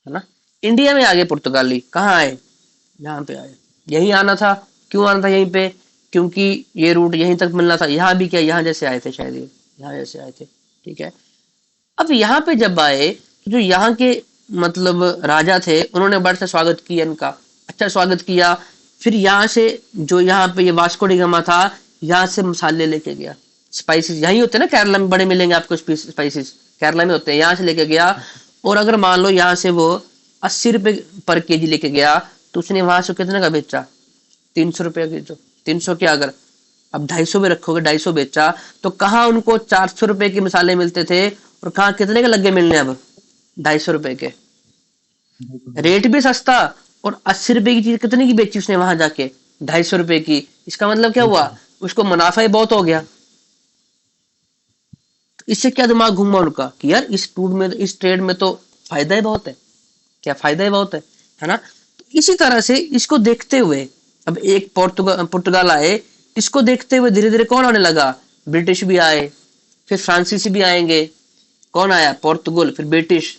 है ना। इंडिया में आ गए पुर्तगाली, कहाँ आए? यहाँ पे आए। यही आना था, क्यों आना था यहीं पे? क्योंकि ये रूट यहीं तक मिलना था। यहाँ भी क्या, यहाँ जैसे आए थे शायद, ये यहाँ जैसे आए थे। ठीक है, अब यहाँ पे जब आए तो जो यहाँ के मतलब राजा थे, उन्होंने बड़े से स्वागत किया इनका, अच्छा स्वागत किया। फिर यहाँ से जो यहाँ पे ये वास्को डी गामा था, यहाँ से मसाले लेके गया, स्पाइसेस यही होते हैं ना, केरला में बड़े मिलेंगे आपको स्पाइसेस, केरला में होते हैं, यहाँ से लेके गया। और अगर मान लो यहाँ से वो 80 रुपए पर केजी लेके गया, तो उसने वहां से कितने का बेचा? 300 रुपया की। जो 300 के अगर अब 250 में रखोगे, 250 बेचा, तो कहाँ उनको 400 रुपए के मसाले मिलते थे, और कहाँ कितने के लगे मिलने अब? 250 रुपए के। रेट भी सस्ता, और 80 रुपए की चीज कितने की बेची उसने वहां जाके? 250 रुपए की। इसका मतलब क्या हुआ, उसको मुनाफा ही बहुत हो गया। तो इससे क्या दिमाग घूमा उनका कि यार इस टूर में, इस ट्रेड में तो फायदा ही बहुत है, क्या फायदा ही बहुत है ना। तो इसी तरह से इसको देखते हुए अब एक पुर्तगाल आए, इसको देखते हुए धीरे धीरे कौन आने लगा? ब्रिटिश भी आए, फिर फ्रांसीसी भी आएंगे। कौन आया? पोर्तुगल, फिर ब्रिटिश,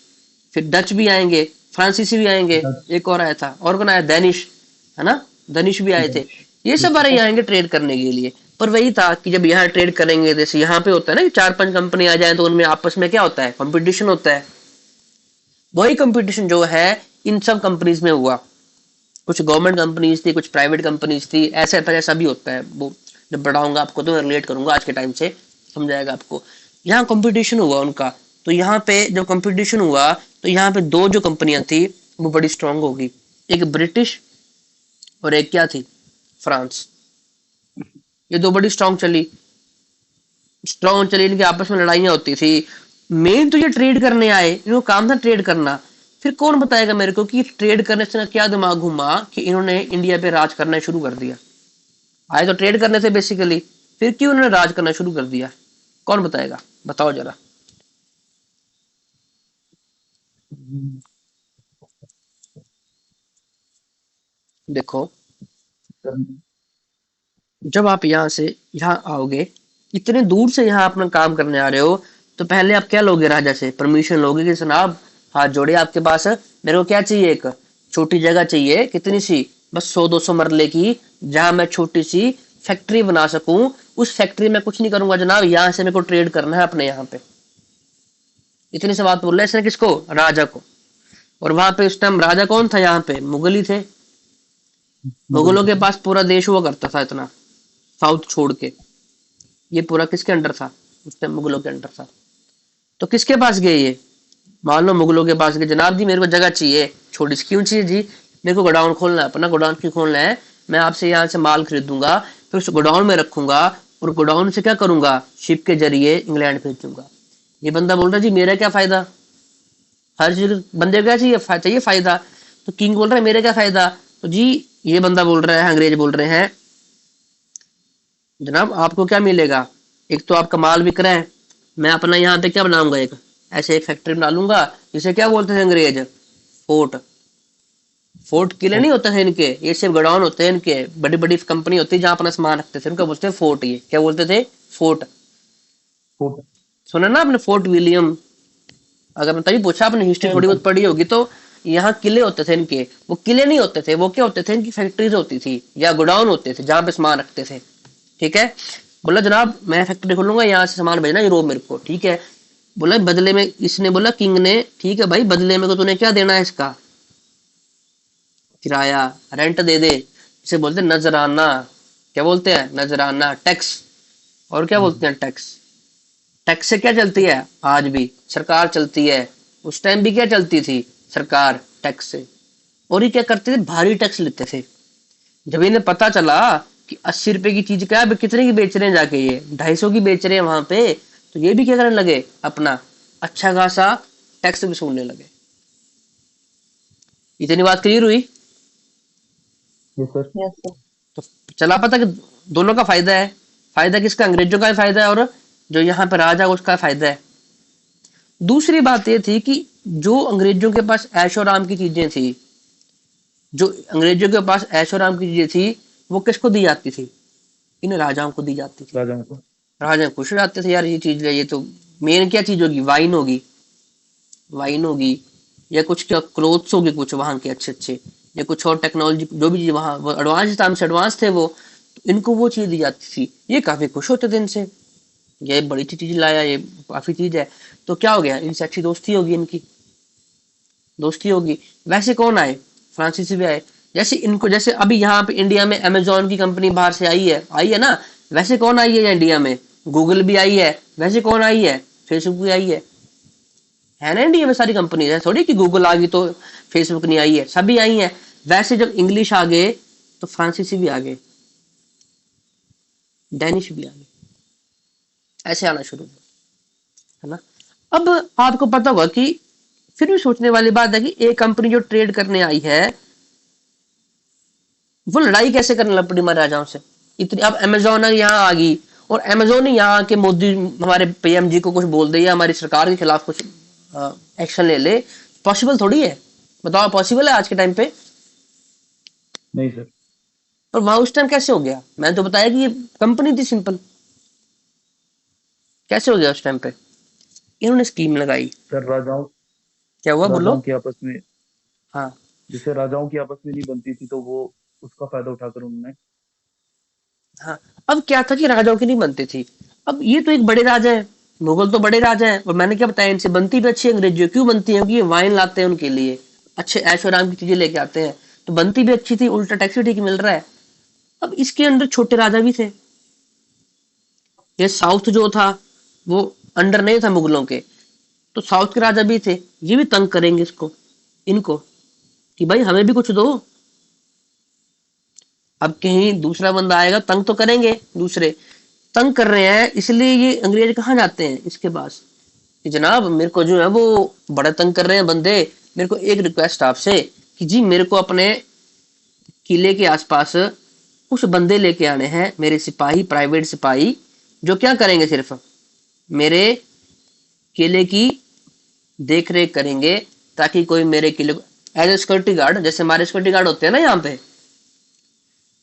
फिर डच भी आएंगे, फ्रांसीसी भी आएंगे, एक और आया था, और कौन आया? डेनिश, है ना, डेनिश भी आए थे। ये सब बारे आएंगे ट्रेड करने के लिए। पर वही था कि जब यहाँ ट्रेड करेंगे, जैसे यहाँ पे होता है ना कि 4-5 कंपनी आ जाए, तो उनमें आपस में क्या होता है? कंपटीशन होता है। वही कंपटीशन जो है इन सब कंपनीज में हुआ। कुछ गवर्नमेंट कंपनीज थी, कुछ प्राइवेट कंपनीज थी, ऐसे तरह ऐसा भी होता है। वो जब बढ़ाऊंगा आपको तो रिलेट करूंगा आज के टाइम से, समझाएगा आपको। यहाँ कंपटीशन हुआ उनका, तो यहाँ पे जब कंपटीशन हुआ, तो यहाँ पे दो जो कंपनियां थी वो बड़ी स्ट्रांग होगी, एक ब्रिटिश और एक क्या थी? फ्रांस। ये दो बड़ी स्ट्रांग चली, इनकी आपस में लड़ाइयां होती थी। मेन तो ये ट्रेड करने आए, इनको काम था ट्रेड करना। फिर कौन बताएगा मेरे को कि ट्रेड करने से क्या दिमाग घुमा कि इन्होंने इंडिया पे राज करना शुरू कर दिया? आए तो ट्रेड करने से बेसिकली, फिर क्यों उन्होंने राज करना शुरू कर दिया? कौन बताएगा, बताओ जरा। देखो, जब आप यहाँ से यहाँ आओगे, इतने दूर से यहाँ अपना काम करने आ रहे हो, तो पहले आप क्या लोगे? राजा से परमिशन लोगे कि जनाब हाथ जोड़े आपके पास, मेरे को क्या चाहिए? एक छोटी जगह चाहिए, कितनी सी? बस 100-200 मरले की, जहां मैं छोटी सी फैक्ट्री बना सकूं। उस फैक्ट्री में कुछ नहीं करूंगा जनाब, यहाँ से मेरे को ट्रेड करना है अपने यहाँ पे। इतनी सी बात बोल रहे हैं इसने, किसको? राजा को। और वहां पे उस टाइम राजा कौन था? यहाँ पे मुगल ही थे। मुगलों के पास पूरा देश हुआ करता था इतना, साउथ छोड़ के। ये पूरा किसके अंडर था? उस टाइम मुगलों के अंडर था। तो किसके पास गए ये? मान लो मुगलों के पास गए, जनाब जी मेरे को जगह चाहिए, छोटी सी। क्यों चाहिए जी? मेरे को गोडाउन खोलना है, अपना गोडाउन क्यों खोलना है? मैं आपसे यहाँ से माल खरीदूंगा, फिर उस गोडाउन में रखूंगा, और गोडाउन से क्या करूंगा? शिप के जरिए इंग्लैंड भेजूंगा। ये बंदा बोल रहा है जी मेरा क्या फायदा? हर चीज बंदे को क्या चाहिए? चाहिए फायदा। तो किंग बोल रहा है मेरा क्या फायदा? तो जी ये बंदा बोल रहा है, अंग्रेज बोल रहे हैं, जनाब आपको क्या मिलेगा? एक तो आपका माल बिक रहा है, मैं अपना यहाँ पे क्या बनाऊंगा? एक ऐसे एक फैक्ट्री बना लूंगा, जिसे क्या बोलते थे अंग्रेज? फोर्ट। फोर्ट किले नहीं होते थे इनके, ये सिर्फ गोडाउन होते हैं इनके। बड़ी बड़ी कंपनी होती है जहां अपना सामान रखते थे, उनका बोलते हैं फोर्ट। ये क्या बोलते थे? फोर्ट। सुना ना आपने फोर्ट विलियम? अगर मैं तभी पूछा, आपने हिस्ट्री थोड़ी बहुत पढ़ी होगी तो यहाँ किले होते थे इनके, वो किले नहीं होते थे, वो क्या होते थे, इनकी फैक्ट्रीज होती थी या गोडाउन होते थे जहां पे सामान रखते थे। ठीक है। बोला जनाब मैं फैक्ट्री खोलूंगा, यहाँ से सामान भेजना यूरोप मेरे को। ठीक है। बोला बदले में, इसने बोला किंग ने, ठीक है भाई बदले में को तूने क्या देना है इसका, किराया, रेंट दे दे। इसे बोलते हैं नजराना। क्या बोलते हैं, नजराना, टैक्स। और क्या बोलते हैं, टैक्स। टैक्स से क्या चलती है, आज भी सरकार चलती है। उस टाइम भी क्या चलती थी, सरकार, टैक्स से। और ये क्या करते थे, भारी टैक्स लेते थे। जब इन्हें पता चला कि 80 रुपए की चीज क्या है, कितने की बेच रहे हैं, जाके ये 250 की बेच रहे हैं वहां पे, तो ये भी क्या करने लगे, अपना अच्छा खासा टैक्स वसूलने लगे। इतनी बात क्लियर हुई। Yes sir. Yes sir. तो चला पता कि दोनों का फायदा है। फायदा किसका, अंग्रेजों का फायदा है, और जो यहाँ पे राजा है उसका फायदा है। दूसरी बात ये थी कि जो अंग्रेजों के पास ऐशो आराम की चीजें थी, जो अंग्रेजों के पास ऐशो आराम की चीजें थी, वो किसको दी जाती थी, इन राजाओं को दी जाती थी। राजाओं को। राजा खुश हो जाते थे, यार ये चीज ले, ये तो मेन क्या चीज होगी, वाइन होगी, वाइन होगी, या कुछ क्या क्लोथ्स होगी कुछ वहां के अच्छे अच्छे, या कुछ और टेक्नोलॉजी, जो भी वहां एडवांस टाइम से एडवांस थे वो, तो इनको वो चीज दी जाती थी। ये काफी खुश होते थे इनसे, ये बड़ी अच्छी चीज लाया, ये काफी चीज है। तो क्या हो गया, इनसे अच्छी दोस्ती होगी, इनकी दोस्ती होगी। वैसे कौन आए, फ्रांसीसी भी आए। जैसे इनको, जैसे अभी यहाँ पे इंडिया में अमेजोन की कंपनी बाहर से आई है ना, वैसे कौन आई है इंडिया में, गूगल भी आई है। वैसे कौन आई है, फेसबुक भी आई है ना। इंडिया में सारी कंपनी है, थोड़ी कि गूगल आ गई तो फेसबुक नहीं आई है, सभी आई है। वैसे जब इंग्लिश आ गए तो फ्रांसीसी भी आ गए, डेनिश भी आ गए, ऐसे आना शुरू हुआ, है ना। अब आपको पता होगा कि फिर भी सोचने वाली बात है कि एक कंपनी जो ट्रेड करने आई है, वो लड़ाई कैसे करने लग पड़ी हमारे राजाओं से। इतनी अब अमेजोन यहाँ आ गई, और अमेजोन ही यहाँ आके मोदी, हमारे पीएम जी को कुछ बोल दे, या हमारी सरकार के खिलाफ कुछ एक्शन ले ले, पॉसिबल थोड़ी है। बताओ पॉसिबल है आज के टाइम पे। नहीं सर। और वहां उस टाइम कैसे हो गया, मैंने तो बताया कि ये कंपनी थी सिंपल, कैसे हो गया उस टाइम पे, इन्होंने स्कीम लगाई। सर राजाओं क्या हुआ, बोलो। राजाओं की आपस में, हाँ जिससे राजाओं की आपस में नहीं बनती थी, तो वो उसका फायदा उठाकर उन्होंने। हाँ। अब क्या था कि राजाओं की नहीं बनती थी। अब ये तो एक बड़े राजा है, मुगल तो बड़े राजा हैं, और मैंने क्या बताया, इनसे बनती भी अच्छी अंग्रेजी, क्यों बनती है, क्योंकि ये वाइन लाते हैं उनके लिए, अच्छे ऐशो आराम की चीजें लेके आते हैं, तो बनती भी अच्छी थी, उल्टा टैक्स भी ठीक मिल रहा है। अब इसके अंदर छोटे राजा भी थे। ये साउथ जो था वो अंडर नहीं था मुगलों के, तो साउथ के राजा भी थे, ये भी तंग करेंगे इसको, इनको, कि भाई हमें भी कुछ दो। अब कहीं दूसरा बंदा आएगा, तंग तो करेंगे, दूसरे तंग कर रहे हैं, इसलिए ये अंग्रेज कहाँ जाते हैं इसके पास, कि जनाब मेरे को जो है वो बड़ा तंग कर रहे हैं बंदे, मेरे को एक रिक्वेस्ट आपसे, कि जी मेरे को अपने किले के आसपास कुछ बंदे लेके आने हैं, मेरे सिपाही, प्राइवेट सिपाही, जो क्या करेंगे, सिर्फ मेरे किले की देख रेख करेंगे, ताकि कोई मेरे किले को एज ए सिक्योरिटी गार्ड, जैसे हमारे सिक्योरिटी गार्ड होते हैं ना यहाँ पे,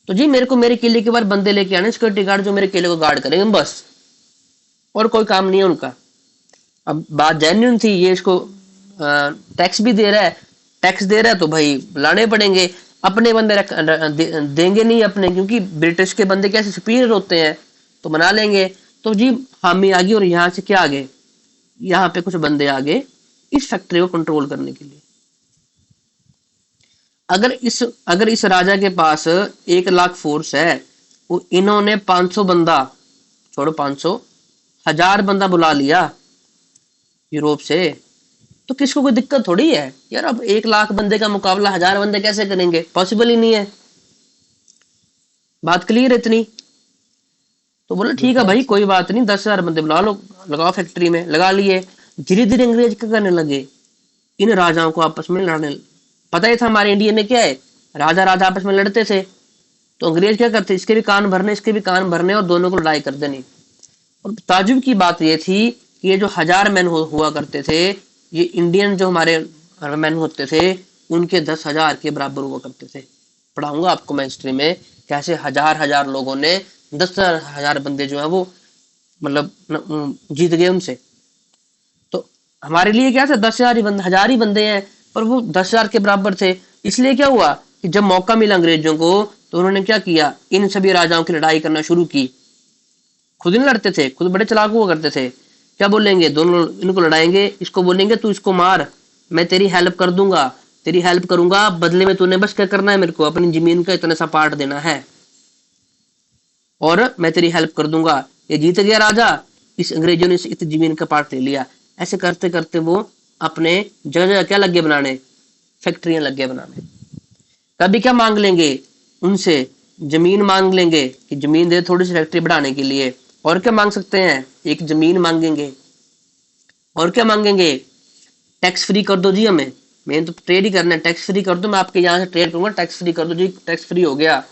तो जी मेरे को मेरे किले के बाहर बंदे लेके आने सिक्योरिटी गार्ड, जो मेरे किले को गार्ड करेंगे बस, और कोई काम नहीं है उनका। अब बात जेन्युइन थी, ये इसको टैक्स भी दे रहा है, टैक्स दे रहा है तो भाई लाने पड़ेंगे। अपने बंदे देंगे नहीं अपने, क्योंकि ब्रिटिश के बंदे कैसे सुपीरियर होते हैं, तो बना लेंगे। तो जी हामी आ गई, और यहाँ से क्या आ गए, यहाँ पे कुछ बंदे आ गए इस फैक्ट्री को कंट्रोल करने के लिए। अगर इस राजा के पास 1 लाख फोर्स है, वो इन्होंने 500 बंदा, छोड़ो 500, 1000 बंदा बुला लिया यूरोप से, तो किसको कोई दिक्कत थोड़ी है यार। अब 1 लाख बंदे का मुकाबला 1000 बंदे कैसे करेंगे, पॉसिबल ही नहीं है। बात क्लियर है इतनी। तो बोले ठीक है भाई कोई बात नहीं, 10,000 बंदे बुला लो, लगाओ फैक्ट्री में, लगा लिए। धीरे धीरे अंग्रेज क्या करने लगे, इन राजाओं को आपस में लड़ने। पता ही था हमारे इंडिया में क्या है, राजा राजा आपस में लड़ते थे, तो अंग्रेज क्या करते, इसके भी कान भरने, इसके भी कान भरने, और दोनों को लड़ाई कर देनी। और ताजुब की बात यह थी कि ये जो 1000 मैन हुआ करते थे, ये इंडियन जो हमारे मैन होते थे, उनके 10,000 के बराबर हुआ करते थे। पढ़ाऊंगा आपको मैं हिस्ट्री में, कैसे हजार हजार लोगों ने 10,000 बंदे जो है वो मतलब जीत गए उनसे। तो हमारे लिए क्या था, 10,000 ही बंदे, 1000 ही बंदे हैं, पर वो 10,000 के बराबर थे। इसलिए क्या हुआ कि जब मौका मिला अंग्रेजों को तो उन्होंने क्या किया, इन सभी राजाओं की लड़ाई करना शुरू की। खुद नहीं लड़ते थे, खुद बड़े चालाक हुआ करते थे। क्या बोलेंगे, दोनों इनको लड़ाएंगे, इसको बोलेंगे तू इसको मार, मैं तेरी हेल्प कर दूंगा, तेरी हेल्प करूंगा, बदले में तूने बस क्या करना है, मेरे को अपनी जमीन का इतना सा पार्ट देना है और मैं तेरी हेल्प कर दूंगा। ये जीत गया राजा, इस अंग्रेजों ने इस जमीन का पार्ट ले लिया। ऐसे करते करते वो अपने जगह जगह क्या लग गए बनाने, फैक्ट्रियां लग गए बनाने। कभी क्या मांग लेंगे उनसे, जमीन मांग लेंगे कि जमीन दे थोड़ी सी फैक्ट्री बढ़ाने के लिए। और क्या मांग सकते हैं, एक जमीन मांगेंगे। और क्या मांगेंगे, टैक्स फ्री कर दो जी हमें, मैंने तो ट्रेड ही करना है, टैक्स फ्री कर दो, मैं आपके यहाँ से ट्रेड करूंगा, टैक्स फ्री कर दो जी, टैक्स फ्री हो गया।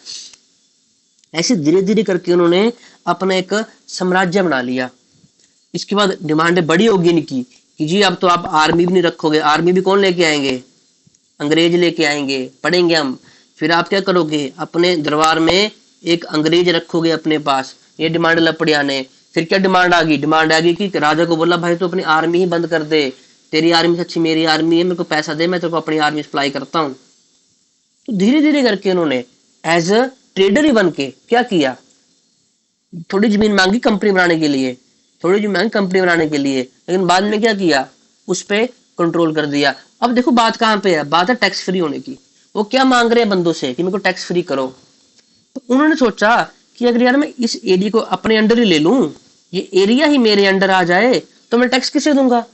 ऐसे धीरे धीरे करके उन्होंने अपना एक साम्राज्य बना लिया। इसके बाद डिमांडें बड़ी होगी इनकी कि जी अब तो आप आर्मी भी नहीं रखोगे, आर्मी भी कौन लेके आएंगे, अंग्रेज लेके आएंगे, पढ़ेंगे हम। फिर आप क्या करोगे, अपने दरबार में एक अंग्रेज रखोगे अपने पास, ये डिमांड लपड़िया ने। फिर क्या डिमांड आ गई कि राजा को बोला भाई तो अपनी आर्मी ही बंद कर दे, तेरी आर्मी से अच्छी मेरी आर्मी है, मेरे को पैसा दे, मैं तेरे को अपनी आर्मी सप्लाई करता हूँ। तो धीरे धीरे करके उन्होंने एज अ ट्रेडर ही बन के क्या किया, थोड़ी जमीन मांगी कंपनी बनाने के लिए, थोड़ी जमीन मांगी कंपनी बनाने के लिए, लेकिन बाद में क्या किया, उस पे कंट्रोल कर दिया। अब देखो बात कहाँ पे है, बात है टैक्स फ्री होने की। वो क्या मांग रहे हैं बंदों से कि मेरे को टैक्स फ्री करो। तो उन्होंने सोचा कि अगर यार मैं इस एरिया को अपने अंडर ही ले लूं, ये एरिया ही मेरे अंडर आ जाए, तो मैं टैक्स किसे दूंगा।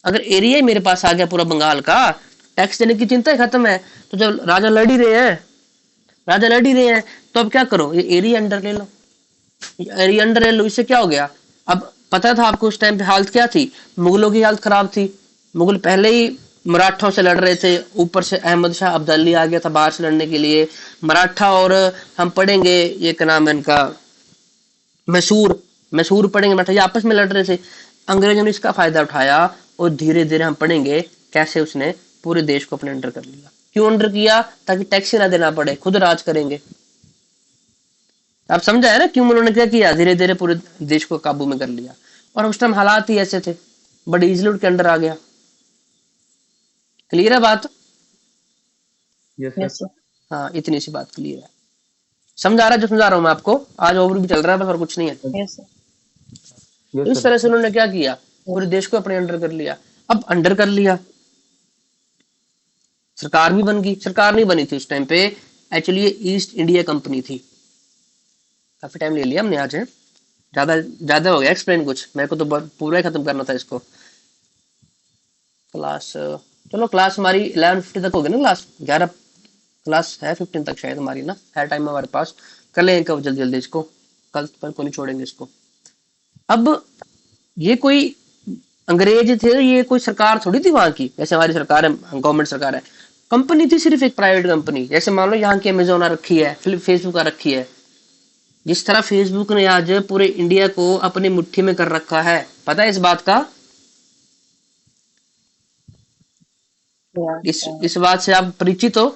अगर एरिया ही मेरे पास आ गया पूरा बंगाल का, टैक्स देने की चिंता ही खत्म है। तो जब राजा लड़ ही रहे हैं, तो अब क्या करो, ये एरिया अंडर ले लो, एरिया अंडर ले लो। इससे क्या हो गया, अब पता था आपको उस टाइम पे हालत क्या थी, मुगलों की हालत खराब थी। मुगल पहले ही मराठों से लड़ रहे थे, ऊपर से अहमद शाह अब्दाली आ गया था बाहर से लड़ने के लिए। मराठा और हम पढ़ेंगे ये क्या नाम है इनका, मैसूर, मैसूर पढ़ेंगे, मराठा, ये आपस में लड़ रहे थे। अंग्रेजों ने इसका फायदा उठाया और धीरे धीरे हम पढ़ेंगे कैसे उसने पूरे देश को अपने अंडर कर लिया। क्यों अंडर किया, ताकि टैक्स ही ना देना पड़े, खुद राज करेंगे। आप समझा है ना क्यों उन्होंने क्या किया, धीरे धीरे पूरे देश को काबू में कर लिया। और उस टाइम हालात ही ऐसे थे, बड़ी इजिली उनके अंडर आ गया। क्लियर है बात। Yes yes sir. सर। हाँ इतनी सी बात क्लियर है, समझा रहा है जो समझा रहा हूँ मैं आपको, आज ओवर भी चल रहा है बस और कुछ नहीं है। Yes sir. तो यस इस सर। तरह से उन्होंने क्या किया, पूरे देश को अपने अंडर कर लिया। अब अंडर कर लिया, सरकार भी बन गई, सरकार नहीं बनी थी उस टाइम पे, एक्चुअली ये ईस्ट इंडिया कंपनी थी। काफी टाइम ले लिया हमने आज, है ज्यादा ज्यादा हो गया एक्सप्लेन, कुछ मेरे को तो पूरा ही खत्म करना था इसको। क्लास, चलो क्लास हमारी 11:50 तक होगी ना, क्लास 11 क्लास है 15 तक शायद हमारी ना, है टाइम हमारे पास, कर लेंगे कब जल्दी जल्दी इसको, कल को नहीं छोड़ेंगे इसको। अब ये कोई अंग्रेज थे, ये कोई सरकार थोड़ी थी वहां की, जैसे हमारी सरकार है, गवर्नमेंट सरकार है। कंपनी थी, सिर्फ एक प्राइवेट कंपनी। जैसे मान लो यहाँ की अमेजोन आ रखी है, फेसबुक आ रखी है, जिस तरह फेसबुक ने आज पूरे इंडिया को अपनी मुट्ठी में कर रखा है, पता है इस बात का, इस बात से आप परिचित हो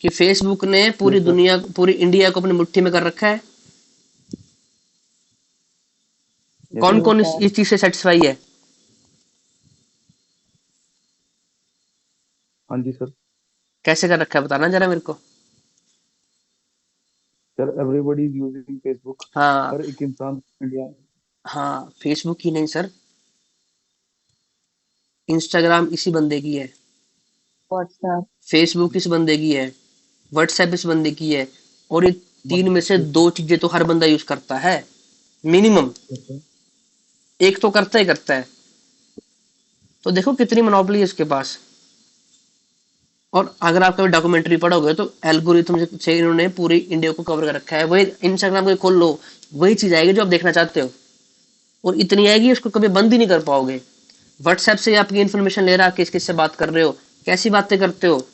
कि फेसबुक ने पूरी यस सर। दुनिया, पूरी इंडिया को अपनी मुट्ठी में कर रखा है। यस कौन सर। कौन इस चीज से सेटिस्फाई है, हाँ जी सर। कैसे कर रखा है बताना जरा मेरे को। Sir everybody is using Facebook. हाँ हर एक इंसान इंडिया। हाँ, फेसबुक ही नहीं सर, इंस्टाग्राम इसी बंदे की है, व्हाट्सएप। फेसबुक इस बंदे की है, व्हाट्सएप इस बंदे की है, और ये तीन में से दो चीजें तो हर बंदा यूज करता है मिनिमम, यस सर। एक तो करता ही करता है। तो देखो कितनी मोनोपोली है इसके पास। और अगर आप कभी डॉक्यूमेंट्री पढ़ोगे तो एल्गोरिथम से इन्होंने पूरी इंडिया को कवर कर रखा है। वही इंस्टाग्राम को खोल लो, वही चीज आएगी जो आप देखना चाहते हो, और इतनी आएगी उसको कभी बंद ही नहीं कर पाओगे। व्हाट्सएप से आपकी इन्फॉर्मेशन ले रहा है, किस किस से बात कर रहे हो, कैसी बातें करते हो,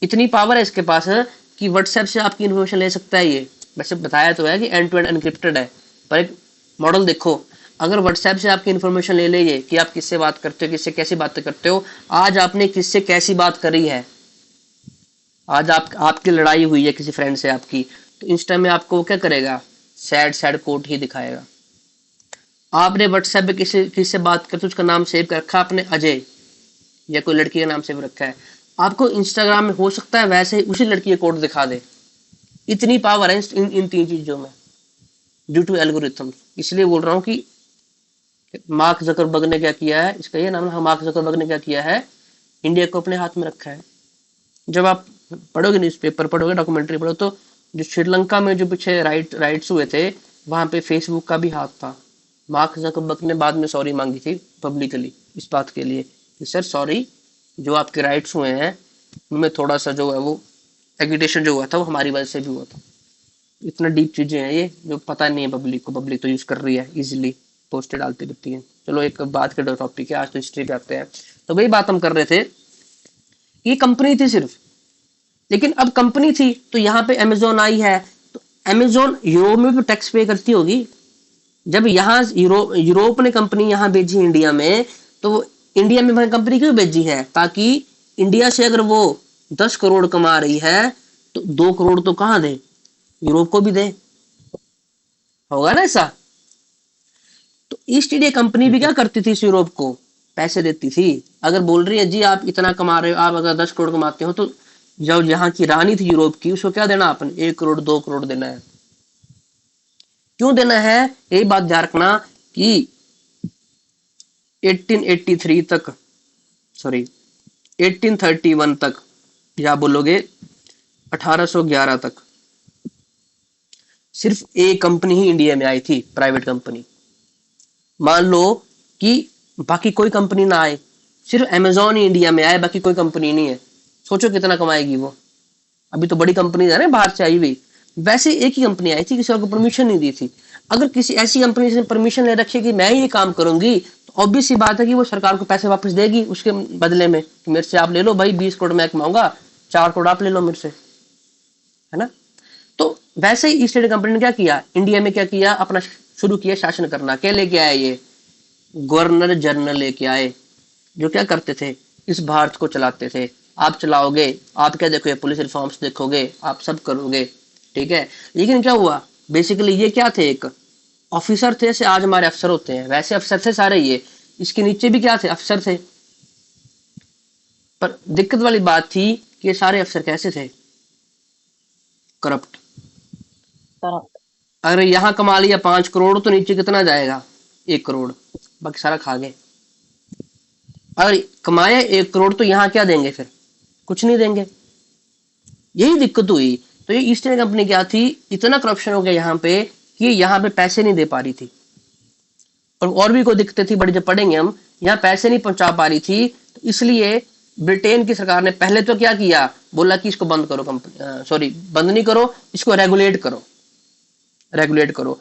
इतनी पावर है इसके पास है कि व्हाट्सएप से आपकी इन्फॉर्मेशन ले सकता है ये। वैसे बताया तो है कि एंड टू एंड एनक्रिप्टेड है, पर एक मॉडल देखो, अगर व्हाट्सएप से आपकी इन्फॉर्मेशन ले ले ये कि आप किससे बात करते हो, किससे कैसी बातें करते हो, आज आपने किससे कैसी बात करी है, आज आपकी लड़ाई हुई है किसी फ्रेंड से आपकी, तो इंस्टा में आपको वो क्या करेगा, सैड सैड कोट ही दिखाएगा। आपने व्हाट्सएप पे किसी किससे बात करते उसका नाम सेव कर रखा आपने अजय, या कोई लड़की के नाम से भी रखा है, आपको इंस्टाग्राम में हो सकता है वैसे ही उसी लड़की के कोड दिखा दे। इतनी पावर है इन तीन चीजों में, ड्यू टू एल्गोरिथम। इसलिए बोल रहा हूँ कि मार्क जकरबर्ग ने क्या किया है, इसका ये नाम है, मार्क जकरबर्ग ने क्या किया है, इंडिया को अपने हाथ में रखा है। जब आप पढ़ोगे न्यूज़पेपर पढ़ोगे, डॉक्यूमेंट्री पढ़ो, तो जो श्रीलंका में जो पीछे राइट्स हुए थे, वहां पे फेसबुक का भी हाथ था। मार्क जकरबर्ग ने बाद में सॉरी मांगी थी पब्लिकली इस बात के लिए कि सर सॉरी, जो आपके राइट्स हुए हैं उनमें थोड़ा सा जो है वो एगिटेशन जो हुआ था वो हमारी वजह से भी हुआ था। इतना डीप चीजें हैं ये, जो पता नहीं है पब्लिक को। पब्लिक तो यूज कर रही है इजीली, पोस्टें डालती रहती है। चलो एक बात के टॉपिक है, आज तो हिस्ट्री पे आते हैं। तो वही बात हम कर रहे थे, ये कंपनी थी सिर्फ, लेकिन अब कंपनी थी तो यहाँ पे अमेजोन आई है, तो अमेजोन यूरोप में भी टैक्स पे करती होगी। जब यहाँ यूरोप ने कंपनी यहाँ भेजी इंडिया में, तो वो इंडिया में कंपनी क्यों भेजी है, ताकि इंडिया से अगर वो 10 करोड़ कमा रही है तो 2 करोड़ तो कहाँ दे, यूरोप को भी दे, होगा ना ऐसा। तो ईस्ट इंडिया कंपनी भी क्या करती थी, इस यूरोप को पैसे देती थी। अगर बोल रही है जी आप इतना कमा रहे हो, आप अगर 10 करोड़ कमाते हो, तो जो यहाँ की रानी थी यूरोप की, उसको क्या देना, आपने 1 करोड़ 2 करोड़ देना है। क्यों देना है, यही बात ध्यान रखना कि 1883 तक, सॉरी 1831 तक, या बोलोगे 1811 तक, सिर्फ एक कंपनी ही इंडिया में आई थी, प्राइवेट कंपनी। मान लो कि बाकी कोई कंपनी ना आए, सिर्फ अमेजोन ही इंडिया में आए, बाकी कोई कंपनी नहीं है, सोचो कितना कमाएगी वो। अभी तो बड़ी कंपनी है ना बाहर से आई हुई, वैसे एक ही कंपनी आई थी, किसी और को परमिशन नहीं दी थी। अगर किसी ऐसी कंपनी से परमिशन ले रखी कि मैं ये काम करूंगी, तो ऑब्वियस सी बात है कि वो सरकार को पैसे वापस देगी उसके बदले में, कि मेरे से आप ले लो भाई, 20 करोड़ मैं कमाऊंगा, 4 करोड़ आप ले लो मेरे से, है ना। तो वैसे ही ईस्ट इंडिया कंपनी ने क्या किया, इंडिया में क्या किया, अपना शुरू किया शासन करना। क्या लेके आए ये, गवर्नर जनरल लेके आए, जो क्या करते थे, इस भारत को चलाते थे। आप चलाओगे, आप क्या देखोगे, पुलिस रिफॉर्म्स देखोगे, आप सब करोगे, ठीक है। लेकिन क्या हुआ, बेसिकली ये क्या थे, एक ऑफिसर थे, जैसे आज हमारे अफसर होते हैं वैसे अफसर थे सारे ये। इसके नीचे भी क्या थे, अफसर थे। पर दिक्कत वाली बात थी कि ये सारे अफसर कैसे थे, करप्ट। correct, अगर यहाँ कमा लिया 5 करोड़, तो नीचे कितना जाएगा, 1 करोड़, बाकी सारा खा गए। अगर कमाया 1 करोड़, तो यहाँ क्या देंगे, फिर कुछ नहीं देंगे। यही दिक्कत हुई। तो ये ईस्ट इंडिया कंपनी क्या थी, इतना करप्शन हो गया यहाँ पे कि यहाँ पे पैसे नहीं दे पा रही थी। और भी कोई दिक्कतें थी बड़ी, जब पढ़ेंगे हम, यहाँ पैसे नहीं पहुंचा पा रही थी। तो इसलिए ब्रिटेन की सरकार ने पहले तो क्या किया, बोला कि इसको बंद करो, कंपनी सॉरी बंद नहीं करो, इसको रेगुलेट करो, रेगुलेट करो।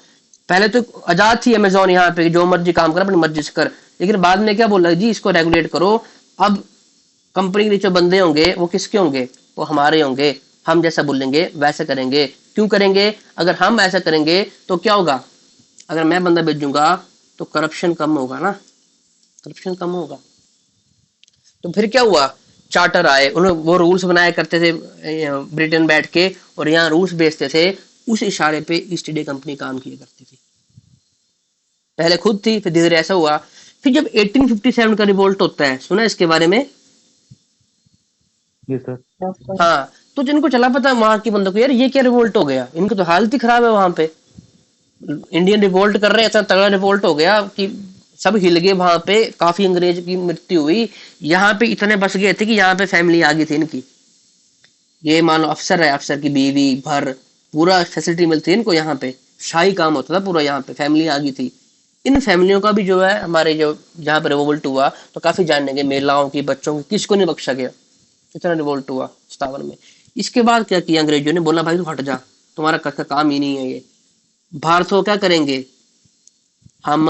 पहले तो आजाद थी अमेजोन यहाँ पे, जो मर्जी काम कर, अपनी मर्जी से कर। लेकिन बाद में क्या बोला जी, इसको रेगुलेट करो। अब कंपनी के जो बंदे होंगे वो किसके होंगे, वो हमारे होंगे। हम जैसा बोलेंगे वैसा करेंगे। क्यों करेंगे, अगर हम ऐसा करेंगे तो क्या होगा, अगर मैं बंदा भेजूंगा तो करप्शन कम होगा ना, करप्शन कम होगा। तो फिर क्या हुआ, चार्टर आए, उन्होंने वो रूल्स बनाया करते थे ब्रिटेन बैठ के, और यहाँ रूल्स बेचते थे। उस इशारे पे ईस्ट इंडिया कंपनी काम किया करती थी। पहले खुद थी, फिर धीरे धीरे ऐसा हुआ। फिर जब 1857 का रिवोल्ट होता है, सुना इसके बारे में, ये सर yes, sir, हाँ। तो जिनको चला पता वहां के बंदों को, यार ये क्या रिवोल्ट हो गया, इनकी तो हालत ही खराब है वहां पे, इंडियन रिवोल्ट कर रहे हैं, इतना तगड़ा रिवोल्ट हो गया कि सब हिल गए वहां पे, काफी अंग्रेज की मृत्यु हुई। यहाँ पे इतने बस गए थे कि यहाँ पे फैमिली आ गई थी इनकी। ये मानो अफसर है, अफसर की बीवी भर, पूरा फैसिलिटी मिलती है इनको यहाँ पे, शाही काम होता था पूरा, यहाँ पे फैमिली आ गई थी। इन फैमिलियों का भी जो है, हमारे जो जहाँ पे रिवोल्ट हुआ, तो काफी जानने के, महिलाओं की, बच्चों की, किसको नहीं बख्शा गया। इतना रिवोल्ट हुआ 57 में। इसके बाद क्या किया अंग्रेजों ने, बोला भाई तू हट जा, तुम्हारा काम ही नहीं है ये। भारत को क्या करेंगे, हम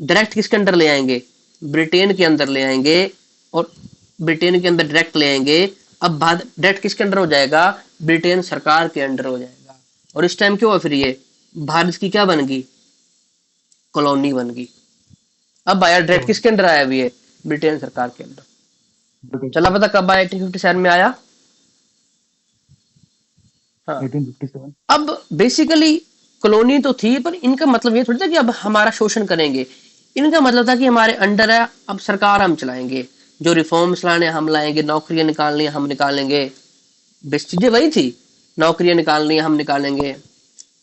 डायरेक्ट किसके अंदर ले आएंगे, ब्रिटेन के अंदर ले आएंगे, और ब्रिटेन के अंदर डायरेक्ट ले आएंगे। अब भारत डायरेक्ट किसके अंडर हो जाएगा, ब्रिटेन सरकार के अंडर हो जाएगा। और इस टाइम क्या हुआ, फिर ये भारत की क्या बन गई, कॉलोनी बन गई। अब आया डायरेक्ट किसके अंडर आया अभी, ये ब्रिटेन सरकार के अंडर। चला पता कब आया, 1857 में आया। हाँ, 1857 अब बेसिकली कॉलोनी तो थी, पर इनका मतलब ये थोड़ी था कि अब हमारा शोषण करेंगे। इनका मतलब था कि हमारे अंडर है, अब सरकार हम चलाएंगे। जो रिफॉर्म्स लाने हम लाएंगे, नौकरियां निकालनी हम निकालेंगे, बेस्ट चीजें वही थी। नौकरियां निकालनी हम निकालेंगे,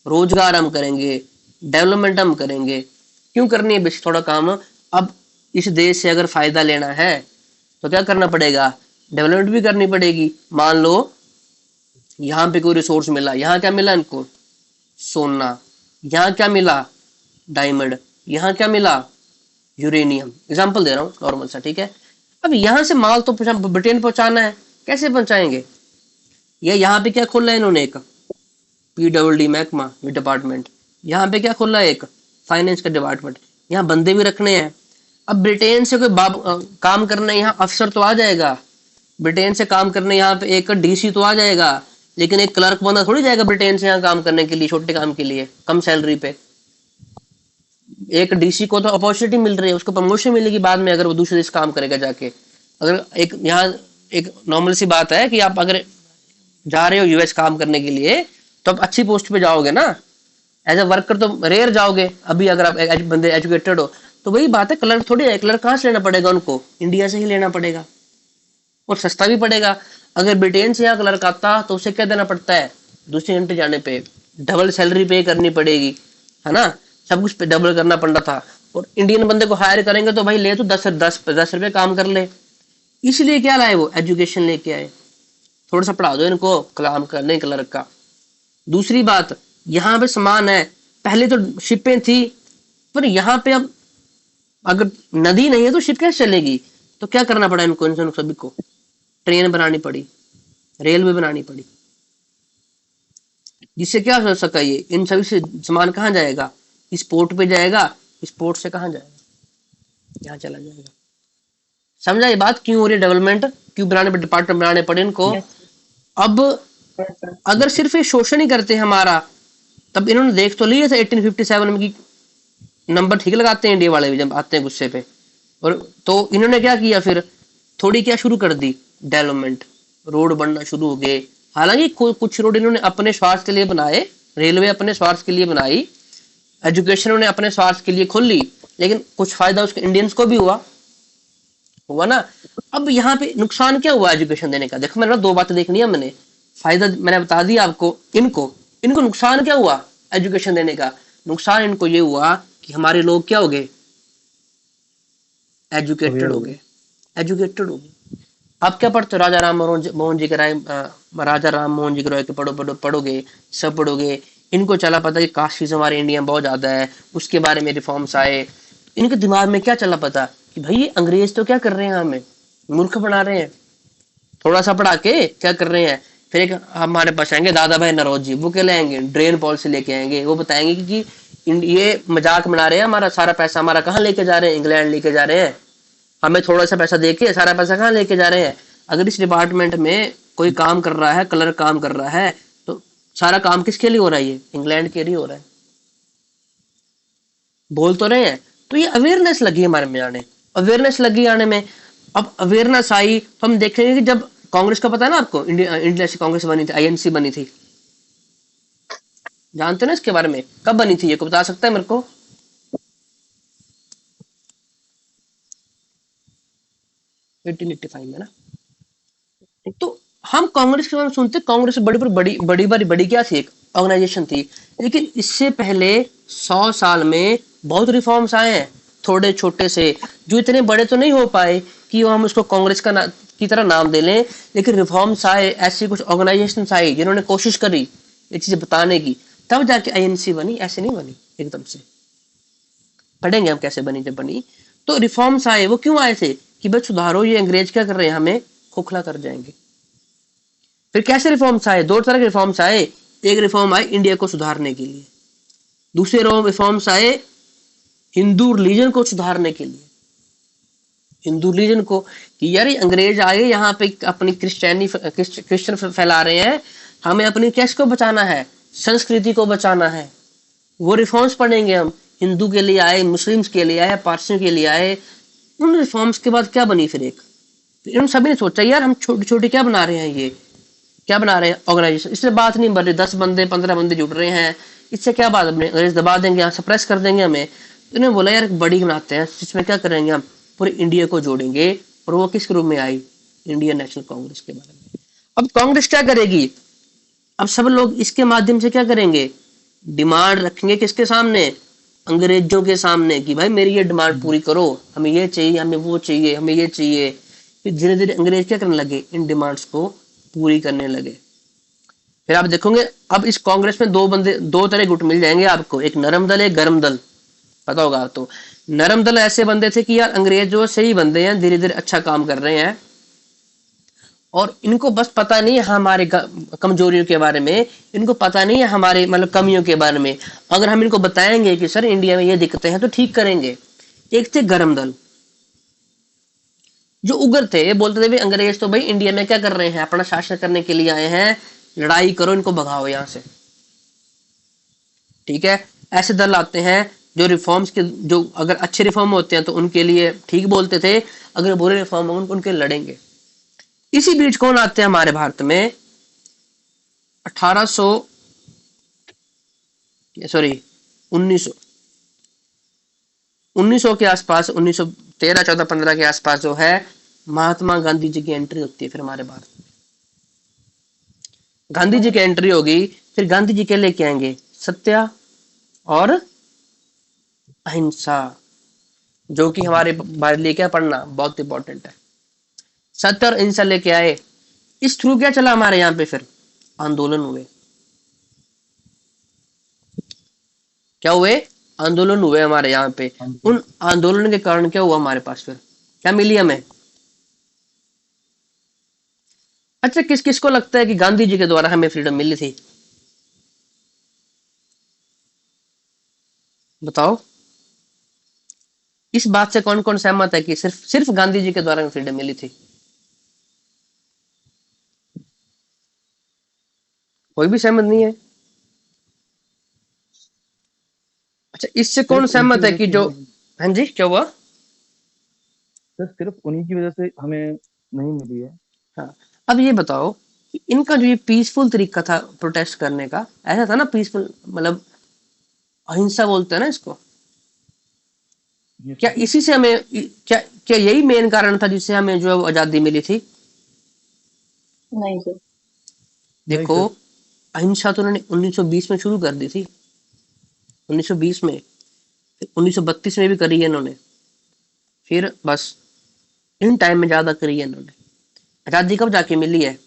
रोजगार हम करेंगे, डेवलपमेंट हम करेंगे। क्यों करनी है बेस्ट थोड़ा काम? अब इस देश से अगर फायदा लेना है तो क्या करना पड़ेगा? डेवलपमेंट भी करनी पड़ेगी। मान लो यहाँ पे कोई रिसोर्स मिला, यहाँ क्या मिला इनको? सोना। यहाँ क्या मिला? डायमंड। यहाँ क्या मिला? यूरेनियम। एग्जाम्पल दे रहा हूँ नॉर्मल सा, ठीक है। अब यहाँ से माल तो ब्रिटेन पहुंचाना है, कैसे पहुंचाएंगे? या यहाँ पे क्या खोला है इन्होंने? एक PWD महकमा डिपार्टमेंट। यहाँ पे क्या खोला है? एक फाइनेंस का डिपार्टमेंट। यहाँ बंदे भी रखने हैं। अब ब्रिटेन से कोई काम करने यहाँ अफसर तो आ जाएगा, ब्रिटेन से काम करने यहाँ पे एक DC तो आ जाएगा, लेकिन एक क्लर्क बंदा थोड़ी जाएगा ब्रिटेन से यहाँ काम करने के लिए, छोटे काम के लिए, कम सैलरी पे। एक DC को तो अपॉर्चुनिटी मिल रही है, उसको प्रमोशन मिलेगी बाद में अगर वो दूसरे देश काम करेगा जाके। अगर एक यहाँ एक नॉर्मल सी बात है कि आप अगर जा रहे हो US काम करने के लिए तो आप अच्छी पोस्ट पे जाओगे ना, एज अ वर्कर तो रेयर जाओगे। अभी अगर आप बंदे एजुकेटेड हो तो वही बात है, क्लर्क थोड़ी है। क्लर्क कहाँ से लेना पड़ेगा उनको? इंडिया से ही लेना पड़ेगा, और सस्ता भी पड़ेगा। अगर ब्रिटेन से यहाँ क्लर्क आता तो उसे क्या देना पड़ता है? दूसरे कंट्री जाने पे डबल सैलरी पे करनी पड़ेगी, है ना, सब कुछ पे डबल करना पड़ रहा था। और इंडियन बंदे को हायर करेंगे तो भाई ले तो 10 रुपए काम कर ले। इसलिए क्या लाए वो? एजुकेशन लेके आए, थोड़ा सा पढ़ा दो इनको काम करने क्लर्क का। दूसरी बात, यहाँ पे समान है, पहले तो शिपें थी, पर यहाँ पे अब अगर नदी नहीं है तो शिप कैसे चलेगी? तो क्या करना पड़ा इनको, इन सभी को? ट्रेन बनानी पड़ी, रेलवे बनानी पड़ी, जिससे क्या हो सका? ये इन सभी से सामान कहाँ जाएगा? इस पोर्ट पे जाएगा, इस पोर्ट से कहाँ जाएगा? यहाँ चला जाएगा। समझा ये बात? क्यों हो रही डेवलपमेंट, क्यों बनाने पड़े डिपार्टमेंट, बनाने पड़े इनको? अब अगर सिर्फ ये शोषण ही करते हमारा, तब इन्होंने देख तो लिया था 1857 में कि नंबर ठीक लगाते हैं इंडिया वाले भी जब आते हैं गुस्से पे। और तो इन्होंने क्या किया फिर? थोड़ी क्या शुरू कर दी? डेवलपमेंट, रोड बनना शुरू हो गए। हालांकि कुछ रोड इन्होंने अपने स्वार्थ के लिए बनाए, रेलवे अपने स्वार्थ के लिए बनाई, एजुकेशन उन्होंने अपने स्वार्थ के लिए खोली, लेकिन कुछ फायदा उसके इंडियंस को भी हुआ ना। अब यहाँ पे नुकसान क्या हुआ एजुकेशन देने का? देखो मैंने दो बातें देखनी है मैंने। फायदा मैंने बता दिया आपको, इनको नुकसान क्या हुआ एजुकेशन देने का? नुकसान इनको ये हुआ कि हमारे लोग क्या हो गए? एजुकेटेड हो गए, एजुकेटेड हो गए। आप क्या पढ़ते हो? राजा राम मोहन जी के राय, राजा राम मोहन जी के राय के पढ़ोगे, सब पढ़ोगे। इनको चला पता कि कास्ट फीस हमारे इंडिया में बहुत ज्यादा है, उसके बारे में रिफॉर्म्स आए। इनके दिमाग में क्या चला पता कि भाई ये अंग्रेज तो क्या कर रहे हैं, हमें मूर्ख बना रहे हैं। थोड़ा सा पढ़ा के क्या कर रहे हैं? फिर एक हमारे पास आएंगे दादा भाई नौरोजी, वो क्या लाएंगे? ड्रेन पॉलिसी लेके आएंगे। वो बताएंगे कि ये मजाक बना रहे हैं, हमारा सारा पैसा हमारा कहाँ लेके जा रहे हैं? इंग्लैंड लेके जा रहे हैं। हमें थोड़ा सा पैसा देके सारा पैसा कहाँ लेके जा रहे हैं? अगर इस डिपार्टमेंट में कोई काम कर रहा है, क्लर्क काम कर रहा है, तो सारा काम किसके लिए हो रहा है? ये इंग्लैंड के लिए हो रहा है। बोल तो रहे हैं। तो ये अवेयरनेस लगी हमारे में आने, अवेयरनेस लगी आने में। अब अवेयरनेस आई तो हम देखेंगे कि जब कांग्रेस का पता है ना आपको, इंडिया से कांग्रेस बनी थी, INC बनी थी, जानते हो ना इसके बारे में? कब बनी थी ये को बता सकता है मेरे को? 1885 में ना। तो हम कांग्रेस के बारे में सुनते, कांग्रेस बड़ी क्या थी? एक ऑर्गेनाइजेशन थी। लेकिन इससे पहले 100 साल में बहुत रिफॉर्म्स आए हैं, थोड़े छोटे से, जो इतने बड़े तो नहीं हो पाए कि हम उसको कांग्रेस का की तरह नाम दे लें। लेकिन रिफॉर्म्स आए, ऐसी कुछ ऑर्गेनाइजेशन आई जिन्होंने कोशिश करी ये चीजें बताने की, तब जाके INC बनी। ऐसे नहीं बनी एकदम से। पढ़ेंगे हम कैसे बनी। जब बनी तो रिफॉर्म्स आए। वो क्यों आए थे? कि बस सुधारो, ये अंग्रेज क्या कर रहे हैं, हमें खोखला कर जाएंगे। फिर कैसे रिफॉर्म्स आए? दो तरह के रिफॉर्म्स आए। एक रिफॉर्म आए इंडिया को सुधारने के लिए, दूसरे रिफॉर्म्स आए हिंदू रिलीजन को सुधारने के लिए। हिंदू रिलीजन को कि यार अंग्रेज आए यहाँ पे अपनी क्रिश्चियन फैला रहे हैं, हमें अपनी कैश को बचाना है, संस्कृति को बचाना है। वो रिफॉर्म्स पढ़ेंगे हम। हिंदू के लिए आए, मुस्लिम्स के लिए आए, पारसियों के लिए आए। उन रिफॉर्म्स के बाद क्या बनी फिर एक? फिर उन सभी ने सोचा यार हम छोटे छोटे क्या बना रहे हैं, ये क्या बना रहे हैं ऑर्गेनाइजेशन, इससे बात नहीं बढ़ रही। 10 बंदे 15 बंदे जुड़ रहे हैं, इससे क्या बात बने? अंग्रेज दबा देंगे, यहाँ सप्रेस कर देंगे हमें। तो इन्होंने बोला यार बड़ी बनाते हैं, जिसमें क्या करेंगे हम पूरे इंडिया को जोड़ेंगे और वो किस रूप में आई, इंडियन नेशनल कांग्रेस के बारे में। अब कांग्रेस क्या करेगी, अब सब लोग इसके माध्यम से क्या करेंगे, डिमांड रखेंगे किसके सामने, अंग्रेजों के सामने, कि भाई मेरी ये डिमांड पूरी करो, हमें ये चाहिए, हमें वो चाहिए, हमें ये चाहिए। फिर धीरे धीरे अंग्रेज क्या करने लगे, इन डिमांड्स को पूरी करने लगे। फिर आप देखोगे अब इस कांग्रेस में दो तरह गुट मिल जाएंगे आपको, एक नरम दल, एक गरम दल, पता होगा। तो नरम दल ऐसे बंदे थे कि यार अंग्रेज जो सही बंदे हैं, धीरे धीरे अच्छा काम कर रहे हैं, और इनको बस पता नहीं है हमारे कमजोरियों के बारे में, इनको पता नहीं है हमारे मतलब कमियों के बारे में। अगर हम इनको बताएंगे कि सर इंडिया में ये दिक्कतें हैं तो ठीक करेंगे। एक थे गरम दल, जो उग्र थे, ये बोलते थे भाई अंग्रेज तो भाई इंडिया में क्या कर रहे हैं, अपना शासन करने के लिए आए हैं, लड़ाई करो, इनको भगाओ यहाँ से, ठीक है। ऐसे दल आते हैं जो रिफॉर्म्स के, जो अगर अच्छे रिफॉर्म होते हैं तो उनके लिए ठीक बोलते थे, अगर बुरे रिफॉर्म होंगे उनके लड़ेंगे। इसी बीच कौन आते हैं हमारे भारत में, 1800 सॉरी 1900 1900 के आसपास, 1913 14 15 के आसपास जो है, महात्मा गांधी जी की एंट्री होती है फिर हमारे भारत में। गांधी जी की एंट्री होगी, फिर गांधी जी के लेके आएंगे सत्य और अहिंसा, जो कि हमारे लिए क्या पढ़ना बहुत इंपॉर्टेंट है। सत्य और अहिंसा लेके आए, इस थ्रू क्या चला हमारे यहाँ पे, फिर आंदोलन हुए। क्या हुए, आंदोलन हुए हमारे यहाँ पे। उन आंदोलन के कारण क्या हुआ हमारे पास, फिर क्या मिली हमें। अच्छा, किस किस को लगता है कि गांधी जी के द्वारा हमें फ्रीडम मिली थी, बताओ। इस बात से कौन कौन सहमत है कि सिर्फ सिर्फ गांधी जी के द्वारा हमें फ्रीडम मिली थी, कोई भी सहमत नहीं है। अच्छा, इससे कौन सिर्फ उनकी सहमत है वजह कि से जो, हमें, हाँ जी क्या हुआ। सर सिर्फ उन्हीं की वजह से हमें नहीं मिली है। हाँ, अब ये बताओ कि इनका जो ये पीसफुल तरीका था प्रोटेस्ट करने का, ऐसा था ना पीसफुल, मतलब अहिंसा बोलते हैं ना इसको, ये क्या इसी से हमें, क्या क्या यही मेन कारण था जिससे हमें जो है वो आजादी मिली थी। नहीं सर। नहीं देखो, सर, अहिंसा तो उन्होंने 1920 में शुरू कर दी थी, 1920 में, 1932 में भी करी है इन्होंने, फिर बस इन टाइम में ज्यादा करी है इन्होंने। आजादी कब जाके मिली है,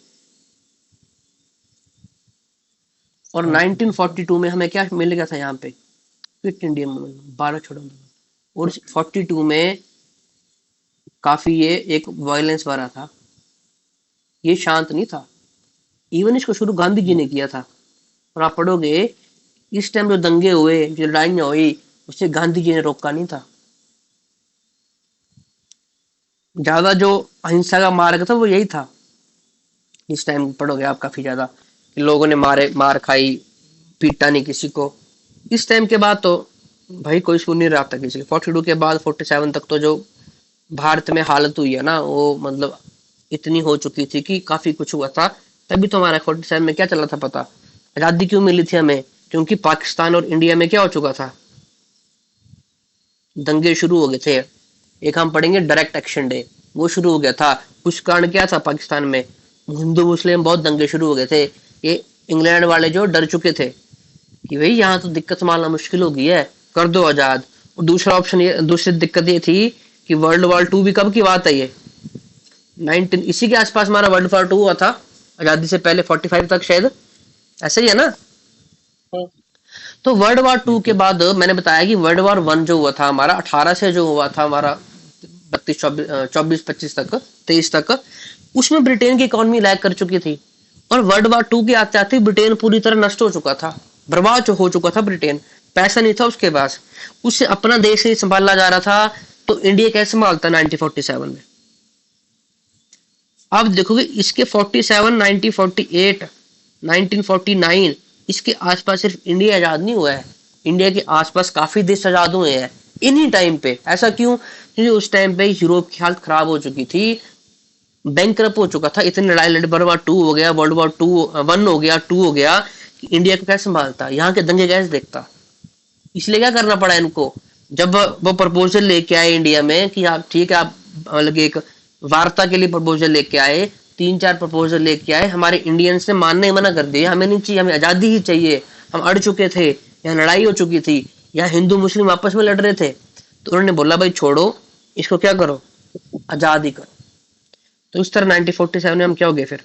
और 1942 में हमें क्या मिल गया था यहाँ पे, क्विट इंडिया मूवमेंट, भारत छोड़ो आंदोलन। और 42 में काफी ये एक वायलेंस भरा था, ये शांत नहीं था। इवन इसको शुरू गांधी जी ने किया था, और आप पढ़ोगे इस टाइम जो दंगे हुए, जो लड़ाइयां हुई, उसे गांधी जी ने रोका नहीं था। ज्यादा जो अहिंसा का मार्ग था वो यही था। इस टाइम पढ़ोगे आप काफी ज्यादा कि लोगों ने मार खाई, पीटा नहीं किसी को। इस टाइम के बाद तो भाई कोई सुन नहीं रहा था किसी को। 42 के बाद 47 तक तो जो भारत में हालत हुई है ना, वो मतलब इतनी हो चुकी थी कि काफी कुछ हुआ था। तभी तो हमारा 47 में क्या चला था पता, आजादी क्यों मिली थी हमें, क्योंकि पाकिस्तान और इंडिया में क्या हो चुका था, दंगे शुरू हो गए थे। एक हम पढ़ेंगे डायरेक्ट एक्शन डे, वो शुरू हो गया था। उस कारण क्या था, पाकिस्तान में हिंदू मुस्लिम बहुत दंगे शुरू हो गए थे। ये इंग्लैंड वाले जो डर चुके थे कि भाई यहाँ तो दिक्कत संभालना मुश्किल हो गई है, कर दो आजाद। और दूसरा ऑप्शन, ये दूसरी दिक्कत ये थी कि वर्ल्ड वॉर 2 भी कब की बात है, ये 19 इसी के आसपास हमारा वर्ल्ड वॉर 2 हुआ था, आजादी से पहले 45 तक शायद, ऐसा ही है ना। तो वर्ल्ड वॉर 2 के बाद मैंने बताया कि वर्ल्ड वॉर 1 जो हुआ था हमारा 18 से जो हुआ था हमारा 32 24 25 तक 23 तक, उसमें ब्रिटेन की इकोनॉमी लैग कर चुकी थी। और वर्ल्ड वॉर 2 के आते आते ब्रिटेन पूरी तरह नष्ट हो चुका था, बर्बाद हो चुका था ब्रिटेन, पैसा नहीं था उसके पास, उससे अपना देश ही संभाला जा रहा था। तो इंडिया कैसे संभालता 1947 में। आप देखोगे इसके 47, 1948, 1949, इसके आसपास सिर्फ इंडिया आजाद नहीं हुआ है, इंडिया के आसपास काफी देश आजाद हुए हैं इन्हीं टाइम पे। ऐसा क्यों, क्योंकि उस टाइम पे यूरोप की हालत खराब हो चुकी थी, बैंकरप्ट हो चुका था, इतनी लड़ाई लड़ी, वर्ल्ड वॉर 2 हो गया, वर्ल्ड वॉर 1 हो गया, 2 हो गया, कि इंडिया को कैसे संभालता, यहाँ के दंगे कैसे देखता। इसलिए क्या करना पड़ा इनको, जब वो प्रपोजल लेके आए इंडिया में कि आप ठीक है, आप मतलब एक वार्ता के लिए प्रपोजल लेके आए, 3-4 प्रपोजल लेके आए, हमारे इंडियंस ने मानने ही मना कर दिया, हमें नहीं चाहिए, हमें आजादी ही चाहिए, हम अड़ चुके थे, यहाँ लड़ाई हो चुकी थी, यहाँ हिंदू मुस्लिम आपस में लड़ रहे थे, तो उन्होंने बोला भाई छोड़ो इसको, क्या करो, आजाद ही करो। तो इस तरह 1947 में हम क्या हो गए, फिर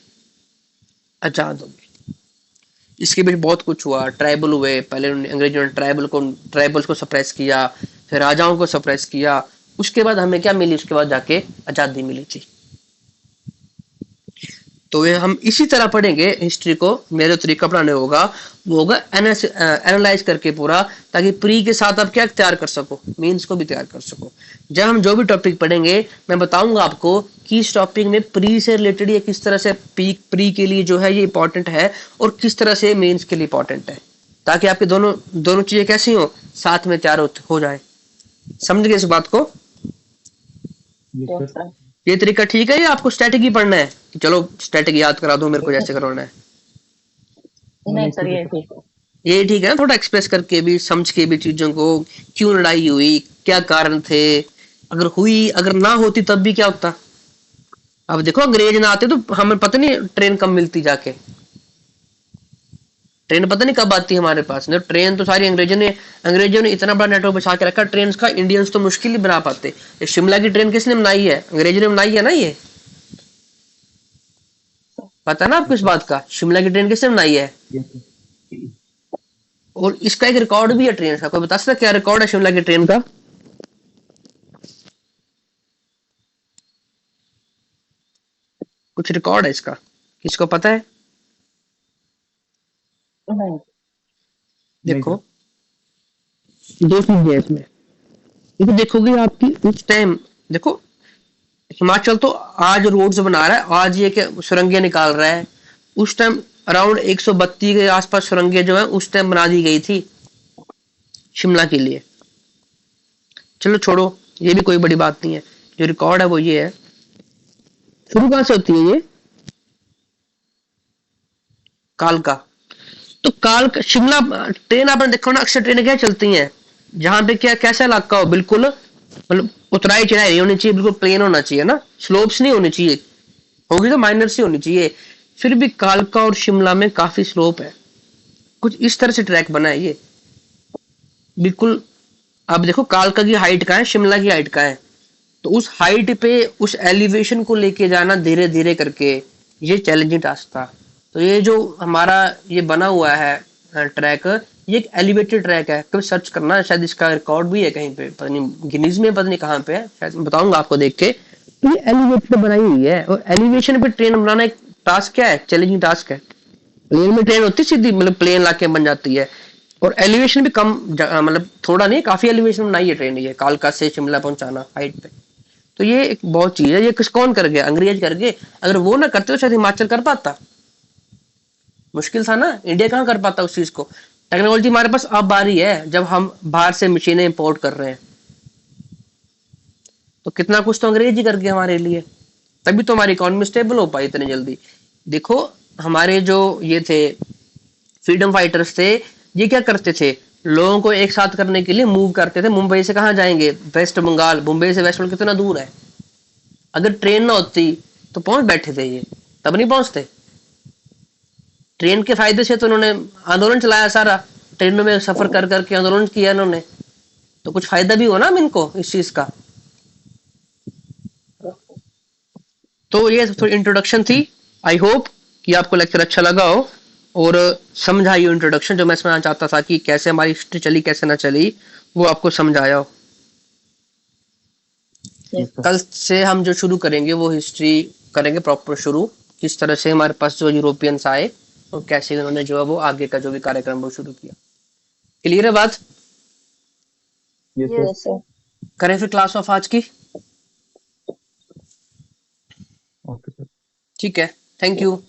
आजाद हो गए। इसके बीच बहुत कुछ हुआ, ट्राइबल हुए, पहले अंग्रेजों ने ट्राइबल्स को सप्रेस किया, फिर राजाओं को सप्रेस किया, उसके बाद हमें क्या मिली, उसके बाद जाके आजादी मिली थी। तो ये हम इसी तरह पढ़ेंगे हिस्ट्री को, मेरे तरीका पढ़ाने होगा वो होगा एनालाइज करके पूरा, ताकि प्री के साथ आप क्या तैयार कर सको, मीन्स को भी तैयार कर सको। जब हम जो भी टॉपिक पढ़ेंगे मैं बताऊंगा आपको कि इस टॉपिक में प्री से रिलेटेड या किस तरह से प्री के लिए जो है ये इंपॉर्टेंट है और किस तरह से मेंस के लिए इंपॉर्टेंट है, ताकि आपके दोनों दोनों चीजें कैसी हो, साथ में तैयार हो जाए। समझ गए इस बात को? Yes yes sir. सर। ये तरीका ठीक है या आपको स्ट्रेटेजी पढ़ना है कि चलो स्ट्रेटेजी याद करा दो मेरे को जैसे करवाना है? नहीं सर, ये ठीक है। ये ठीक है ना, थोड़ा एक्सप्रेस करके भी, समझ के भी चीजों को, क्यों लड़ाई हुई, क्या कारण थे, अगर हुई, अगर ना होती तब भी क्या होता। अब देखो अंग्रेज ना आते तो हमें पता नहीं ट्रेन कब मिलती, जाके ट्रेन पता नहीं कब आती हमारे पास। नहीं ट्रेन तो सारी अंग्रेजों ने इतना बड़ा नेटवर्क बचा के रखा ट्रेन का, इंडियंस तो मुश्किल ही बना पाते। ये शिमला की ट्रेन किसने बनाई है? अंग्रेजों ने बनाई है ना। ये पता ना आपको इस बात का, शिमला की ट्रेन किसने बनाई है? Yes sir. और इसका एक रिकॉर्ड भी है ट्रेन का, कोई बता सकता है क्या रिकॉर्ड है शिमला की ट्रेन का? कुछ रिकॉर्ड है इसका, किसको पता है? नहीं। नहीं देखो सर। दो चीजें हैं इसमें, ये तो देखोगे आपकी उस टाइम, देखो हिमाचल तो आज रोड्स बना रहा है, आज ये क्या सुरंगें निकाल रहा है, उस टाइम अराउंड 132 के आसपास सुरंगें जो है उस टाइम बना दी गई थी शिमला के लिए। चलो छोड़ो, ये भी कोई बड़ी बात नहीं है। जो रिकॉर्ड है वो ये है, शुरू कहां से होती है ये? कालका। तो कालका शिमला ट्रेन आपने देखो ना, अक्सर ट्रेनें क्या चलती हैं जहां पे क्या कैसा इलाका हो, बिल्कुल मतलब उतराई चढ़ाई नहीं होनी चाहिए, बिल्कुल प्लेन होना चाहिए ना, स्लोप्स नहीं होनी चाहिए, होगी तो माइनर सी होनी चाहिए। फिर भी कालका और शिमला में काफी स्लोप है, कुछ इस तरह से ट्रैक बना है ये, बिल्कुल। अब देखो कालका की हाइट का है, शिमला की हाइट का है, तो उस हाइट पे उस एलिवेशन को लेके जाना धीरे धीरे करके, ये चैलेंजिंग टास्क था। तो ये जो हमारा ये बना हुआ है ट्रैक, ये एक एलिवेटेड ट्रैक है, कभी सर्च करना, शायद इसका रिकॉर्ड भी है कहीं पे, पता नहीं गिनीज में, पता नहीं कहाँ पे है, शायद बताऊंगा आपको देख के। तो ये एलिवेटेड बनाई हुई है, और एलिवेशन पे ट्रेन बनाना एक टास्क क्या है, चैलेंजिंग टास्क है। प्लेन में ट्रेन होती सीधी, मतलब प्लेन लाके बन जाती है, और एलिवेशन भी कम मतलब थोड़ा नहीं, काफी एलिवेशन बनाई है ट्रेन ने, ये कालका से शिमला पहुंचाना हाइट पे। तो ये एक बहुत चीज है, ये किस कौन कर गया, अंग्रेज कर गए। अगर वो ना करते तो शायद हिमाचल कर पाता, मुश्किल था ना, इंडिया कहाँ कर पाता उस चीज को। टेक्नोलॉजी हमारे पास अब आ रही है, जब हम बाहर से मशीनें इंपोर्ट कर रहे हैं, तो कितना कुछ तो अंग्रेज ही कर गए हमारे लिए, तभी तो हमारी इकोनॉमी स्टेबल हो पाई इतनी जल्दी। देखो हमारे जो ये थे फ्रीडम फाइटर्स थे, ये क्या करते थे, लोगों को एक साथ करने के लिए मूव करते थे। मुंबई से कहाँ जाएंगे, वेस्ट बंगाल, मुंबई से वेस्ट बंगाल कितना दूर है, अगर ट्रेन ना होती तो पहुंच बैठे थे ये, तब नहीं पहुंचते। ट्रेन के फायदे से तो उन्होंने आंदोलन चलाया सारा, ट्रेनों में सफर कर करके आंदोलन किया इन्होंने, तो कुछ फायदा भी हो ना इनको इस चीज का। तो ये थोड़ी इंट्रोडक्शन थी, आई होप कि आपको लेक्चर अच्छा लगा हो और समझ आई हो इंट्रोडक्शन, जो मैं समझना चाहता था कि कैसे हमारी हिस्ट्री चली कैसे ना चली, वो आपको समझ आया हो। Yes sir. कल से हम जो शुरू करेंगे वो हिस्ट्री करेंगे प्रॉपर शुरू, किस तरह से हमारे पास जो यूरोपियंस आए और कैसे उन्होंने जो है वो आगे का जो भी कार्यक्रम वो शुरू किया। क्लियर है बात? Yes sir. Yes sir. करें फिर क्लास ऑफ आज की? Okay sir. ठीक है, थैंक यू।